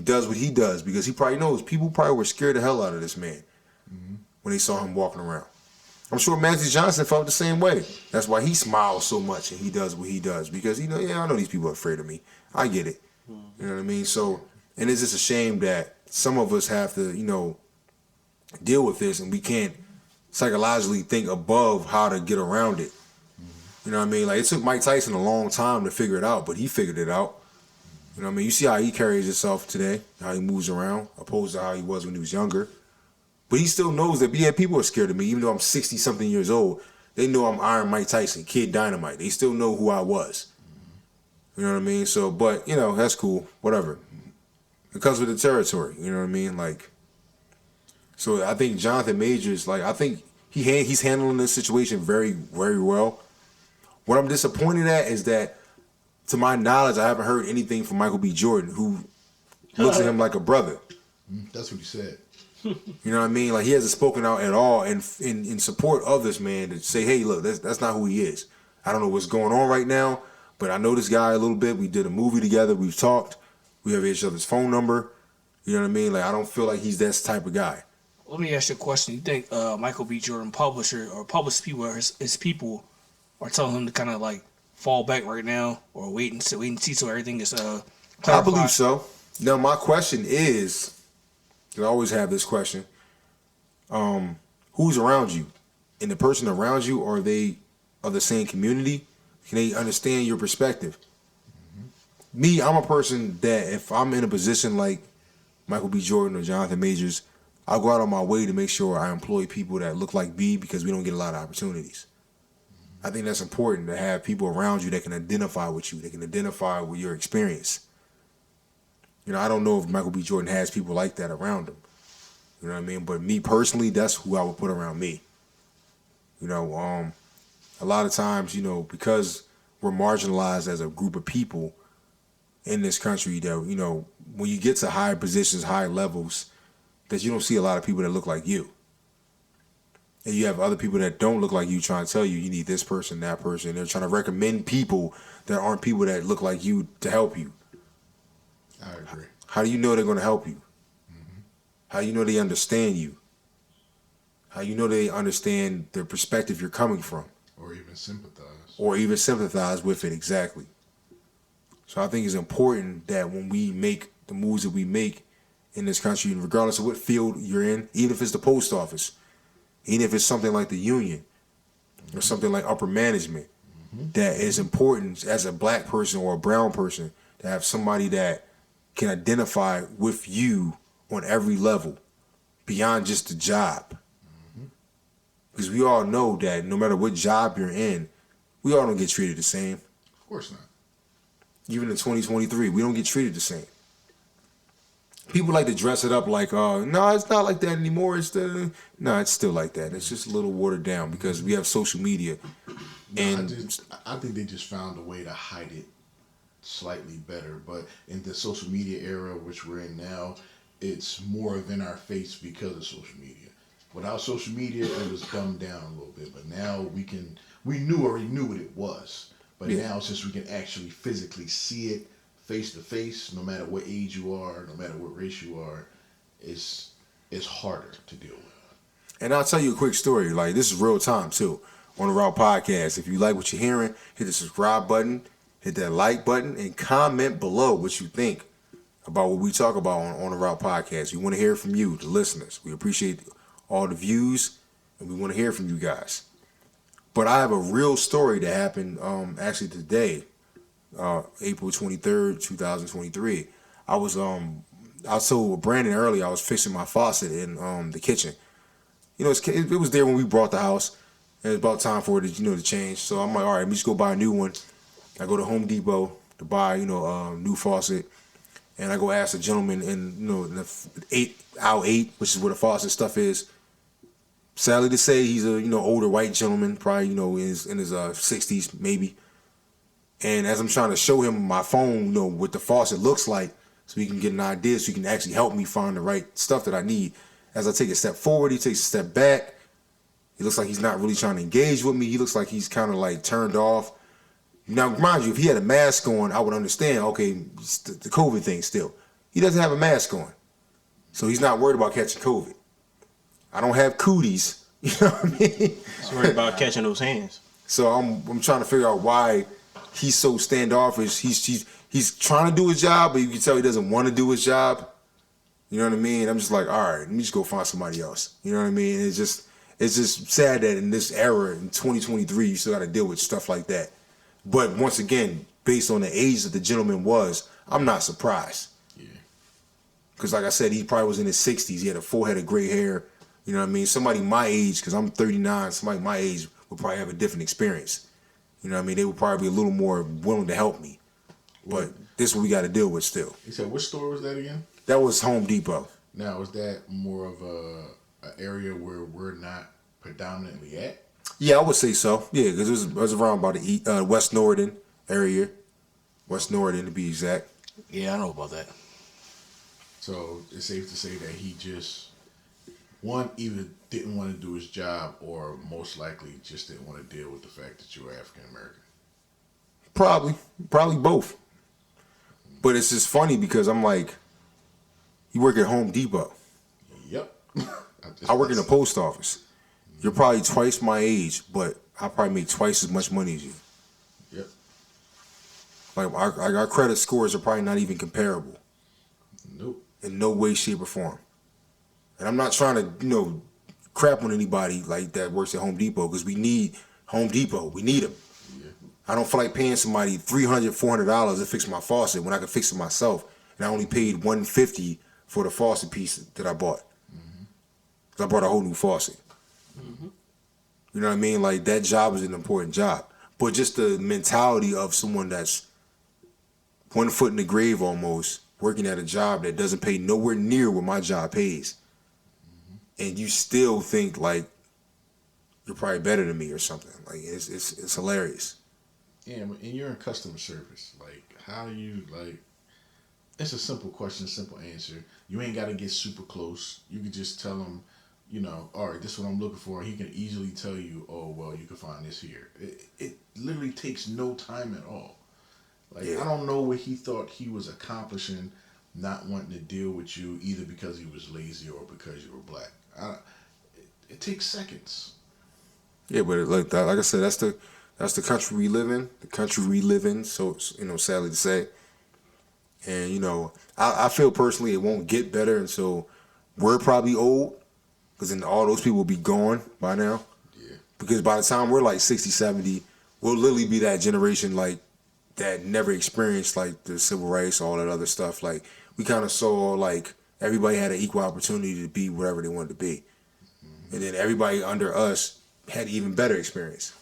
does what he does, because he probably knows people probably were scared the hell out of this man when they saw him walking around. I'm sure Magic Johnson felt the same way. That's why he smiles so much and he does what he does, because I know these people are afraid of me. I get it. You know what I mean? So, and it's just a shame that some of us have to, deal with this, and we can't psychologically think above how to get around it. You know what I mean? It took Mike Tyson a long time to figure it out, but he figured it out. You know what I mean? You see how he carries himself today, how he moves around, opposed to how he was when he was younger. But he still knows that, people are scared of me, even though I'm 60-something years old. They know I'm Iron Mike Tyson, Kid Dynamite. They still know who I was. You know what I mean? So, but, that's cool. Whatever. It comes with the territory. You know what I mean? So I think Jonathan Majors, I think he's handling this situation very, very well. What I'm disappointed at is that, to my knowledge, I haven't heard anything from Michael B. Jordan, who looks at him like a brother. That's what he said. You know what I mean? He hasn't spoken out at all in support of this man to say, hey, look, that's not who he is. I don't know what's going on right now, But I know this guy a little bit. We did a movie together. We've talked. We have each other's phone number. You know what I mean? Like, I don't feel like he's that type of guy. Let me ask you a question. You think Michael B. Jordan published people, or his people, are telling him to kind of like fall back right now, or wait and see till everything is clarified? I believe so. Now, my question is, 'cause I always have this question, who's around you? And the person around you, are they of the same community? Can they understand your perspective? Me, I'm a person that if I'm in a position like Michael B. Jordan or Jonathan Majors, I go out on my way to make sure I employ people that look like me, because we don't get a lot of opportunities. I think that's important, to have people around you that can identify with you, that can identify with your experience. You know, I don't know if Michael B. Jordan has people like that around him. You know what I mean? But me personally, that's who I would put around me. You know, a lot of times, you know, because we're marginalized as a group of people in this country, that, you know, when you get to high positions, high levels, that you don't see a lot of people that look like you. And you have other people that don't look like you trying to tell you need this person, that person. They're trying to recommend people that aren't people that look like you to help you. I agree. How do you know they're going to help you? How do you know they understand you? How you know they understand the perspective you're coming from? Or even sympathize. Or even sympathize with it, exactly. So I think it's important that when we make the moves that we make in this country, regardless of what field you're in, even if it's the post office, even if it's something like the union, or something like upper management, that is important as a black person or a brown person to have somebody that can identify with you on every level, beyond just the job. Because we all know that no matter what job you're in, we all don't get treated the same. Of course not. Even in 2023, we don't get treated the same. People like to dress it up like, no, it's not like that anymore. It's still like that. It's just a little watered down because we have social media. And I think they just found a way to hide it slightly better. But in the social media era, which we're in now, it's more of in our face because of social media. Without social media, it was dumbed down a little bit. But now we already knew what it was. But now, since we can actually physically see it face to face, no matter what age you are, no matter what race you are, it's harder to deal with. And I'll tell you a quick story. Like, this is real time too. On the Raw Podcast. If you like what you're hearing, hit the subscribe button, hit that like button, and comment below what you think about what we talk about on the Raw Podcast. We want to hear from you, the listeners. We appreciate all the views, and we want to hear from you guys. But I have a real story that happened actually today, April 23rd, 2023. I told Brandon earlier I was fixing my faucet in the kitchen. You know, it was there when we bought the house. And it's about time for it to change. So I'm like, all right, let me just go buy a new one. I go to Home Depot to buy, a new faucet. And I go ask the gentleman in the aisle 8, which is where the faucet stuff is. Sadly to say, he's a older white gentleman, probably in his 60s maybe. And as I'm trying to show him my phone, what the faucet looks like, so he can get an idea, so he can actually help me find the right stuff that I need. As I take a step forward, he takes a step back. He looks like he's not really trying to engage with me. He looks like he's kind of like turned off. Now, mind you, if he had a mask on, I would understand, okay, the COVID thing still. He doesn't have a mask on. So he's not worried about catching COVID. I don't have cooties. You know what I mean? He's worried about catching those hands. So I'm trying to figure out why he's so standoffish. He's trying to do his job, but you can tell he doesn't want to do his job. You know what I mean? I'm just like, all right, let me just go find somebody else. You know what I mean? It's just sad that in this era, in 2023, you still got to deal with stuff like that. But once again, based on the age that the gentleman was, I'm not surprised. Yeah. Because like I said, he probably was in his 60s. He had a full head of gray hair. You know what I mean? Somebody my age, because I'm 39, somebody my age would probably have a different experience. You know what I mean? They would probably be a little more willing to help me. But this is what we got to deal with still. You said, which store was that again? That was Home Depot. Now, is that more of an area where we're not predominantly at? Yeah, I would say so. Yeah, because it was around by the West Norriton area. West Norriton, to be exact. Yeah, I know about that. So it's safe to say that he just, either didn't want to do his job or most likely just didn't want to deal with the fact that you were African American. Probably both. But it's just funny because I'm like, you work at Home Depot. Yep. I work in the post office. You're probably twice my age, but I probably make twice as much money as you. Yep. Like our credit scores are probably not even comparable. Nope. In no way, shape, or form. And I'm not trying to, crap on anybody like that works at Home Depot because we need Home Depot. We need them. Yeah. I don't feel like paying somebody $300, $400 to fix my faucet when I can fix it myself, and I only paid $150 for the faucet piece that I bought. Because I bought a whole new faucet. You know what I mean? Like, that job is an important job. But just the mentality of someone that's 1 foot in the grave almost, working at a job that doesn't pay nowhere near what my job pays, and you still think like you're probably better than me or something. Like, it's hilarious. Yeah, and you're in customer service. Like, how do you, like, it's a simple question, simple answer. You ain't got to get super close. You could just tell them, all right, this is what I'm looking for. And he can easily tell you, oh, well, you can find this here. It literally takes no time at all. Like, Yeah. I don't know what he thought he was accomplishing not wanting to deal with you either because he was lazy or because you were black. It takes seconds. Yeah, but like I said, that's the country we live in. The country we live in. So sadly to say, and I feel personally it won't get better until we're probably old, because then all those people will be gone by now. Yeah. Because by the time we're like 60, 70, we'll literally be that generation like that never experienced like the civil rights, all that other stuff. Like, we kind of saw like everybody had an equal opportunity to be wherever they wanted to be, and then everybody under us had even better experience.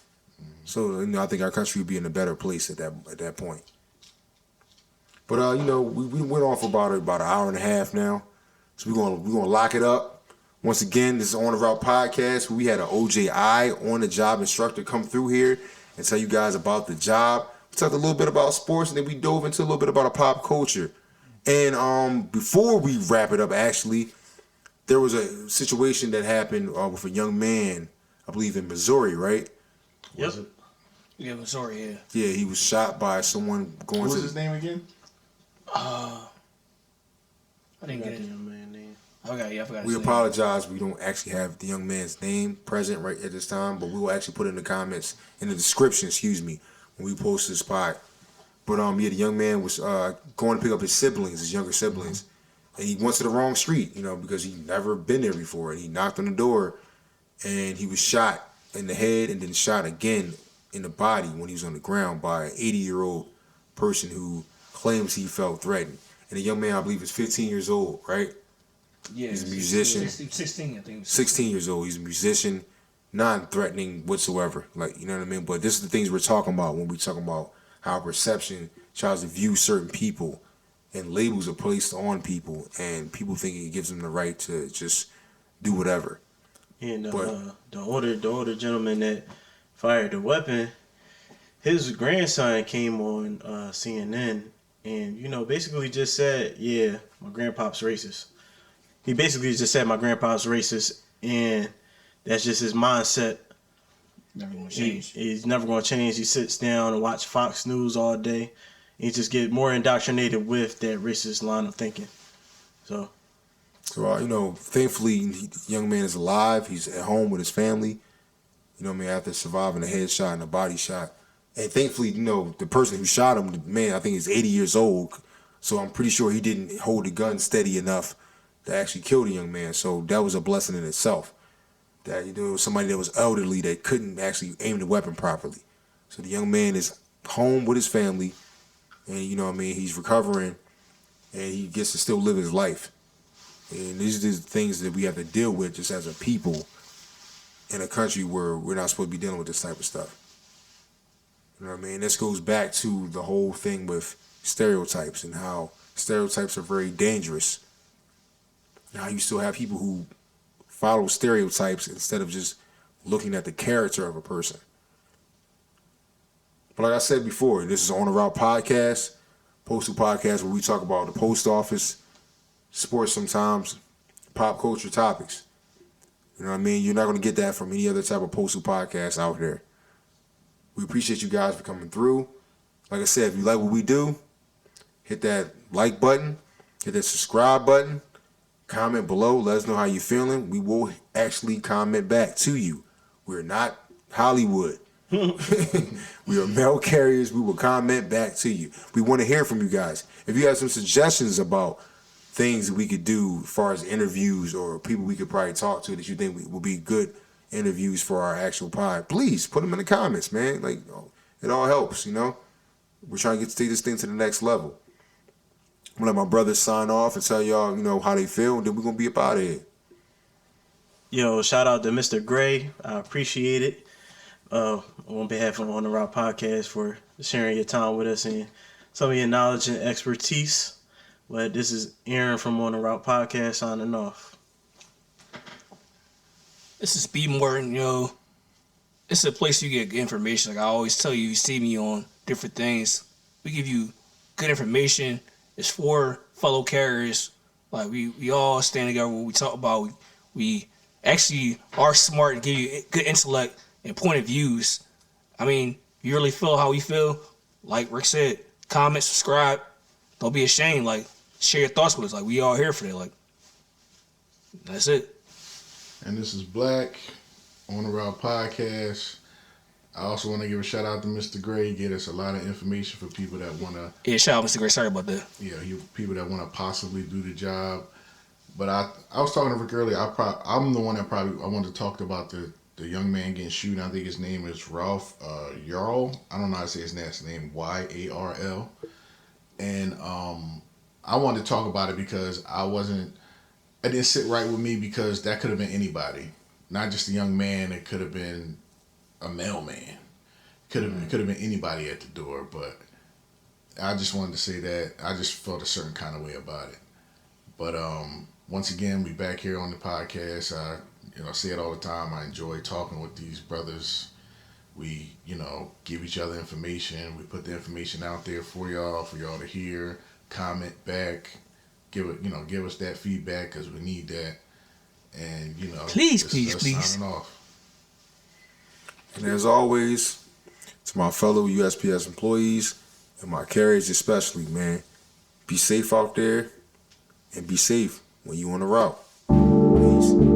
So I think our country would be in a better place at that point. But we went on for about an hour and a half now, so we're gonna lock it up. Once again, this is On the Route podcast. We had an O.J.I on the job instructor come through here and tell you guys about the job. We talked a little bit about sports, and then we dove into a little bit about a pop culture. And before we wrap it up, actually, there was a situation that happened with a young man, I believe in Missouri, right? Yep. Yeah, Missouri, yeah. Yeah, he was shot by someone going What to... was his name again? I didn't get it. Young man name. I forgot. We his name. apologize. We don't actually have the young man's name present right at this time, but we will actually put it in the comments, in the description, when we post this pod. But the young man was going to pick up his siblings, his younger siblings, and he went to the wrong street, because he'd never been there before. And he knocked on the door, and he was shot in the head and then shot again in the body when he was on the ground by an 80-year-old person who claims he felt threatened. And the young man, I believe, is 15 years old, right? Yeah, He's a musician. 16, I think. 16 years old. He's a musician, non-threatening whatsoever. Like, you know what I mean? But this is the things we're talking about when we talking about how perception tries to view certain people and labels are placed on people, and people think it gives them the right to just do whatever. And the older gentleman that fired the weapon, his grandson came on CNN and basically just said, "Yeah, my grandpa's racist." He basically just said my grandpa's racist, and that's just his mindset. Never gonna change. He's never gonna change. He sits down and watch Fox News all day. He just get more indoctrinated with that racist line of thinking. So thankfully, the young man is alive. He's at home with his family. After surviving a headshot and a body shot. And thankfully, the person who shot him, the man, I think he's 80 years old. So I'm pretty sure he didn't hold the gun steady enough to actually kill the young man. So that was a blessing in itself. That somebody that was elderly that couldn't actually aim the weapon properly. So the young man is home with his family, and he's recovering, and he gets to still live his life. And these are the things that we have to deal with just as a people in a country where we're not supposed to be dealing with this type of stuff. You know what I mean? This goes back to the whole thing with stereotypes and how stereotypes are very dangerous. Now you still have people who follow stereotypes instead of just looking at the character of a person. But like I said before, this is On the Route podcast, postal podcast where we talk about the post office, sports sometimes, pop culture topics. You know what I mean? You're not going to get that from any other type of postal podcast out there. We appreciate you guys for coming through. Like I said, if you like what we do, hit that like button, hit that subscribe button, comment below, let us know how you're feeling. We will actually comment back to you. We're not Hollywood. We are mail carriers. We will comment back to you. We want to hear from you guys. If you have some suggestions about things that we could do as far as interviews or people we could probably talk to that you think will be good interviews for our actual pod, please put them in the comments, man. Like, it all helps, you know. We're trying to take this thing to the next level. I'm gonna let my brothers sign off and tell y'all, you know, how they feel, and then we're gonna be up out of here. Yo, shout out to Mr. Gray. I appreciate it. On behalf of On the Route Podcast for sharing your time with us and some of your knowledge and expertise. But this is Aaron from On the Route Podcast signing off. This is B Morton, yo. It's a place you get good information. Like I always tell you, you see me on different things. We give you good information. It's for fellow carriers. Like we all stand together when we talk about. We actually are smart and give you good intellect and point of views. I mean, you really feel how we feel. Like Rick said, comment, subscribe. Don't be ashamed. Like share your thoughts with us. Like we all here for that. Like that's it. And this is Black On the Route Podcast. I also want to give a shout out to Mr. Gray. He gave us a lot of information for people that want to. Yeah, shout out Mr. Gray. Sorry about that. Yeah, people that want to possibly do the job. But I was talking to Rick earlier. I'm the one that I wanted to talk about the young man getting shot. I think his name is Ralph Yarl. I don't know how to say his last name. Yarl. And I wanted to talk about it because it didn't sit right with me because that could have been anybody, not just a young man. It could have been a mailman. Could have been anybody at the door. But I just wanted to say that I just felt a certain kind of way about it. But once again, we back here on the podcast. I say it all the time. I enjoy talking with these brothers. We give each other information. We put the information out there for y'all to hear, comment back. Give us that feedback because we need that. And please. Signing off. And as always, to my fellow USPS employees and my carriers especially, man, be safe out there and be safe when you on the route. Peace.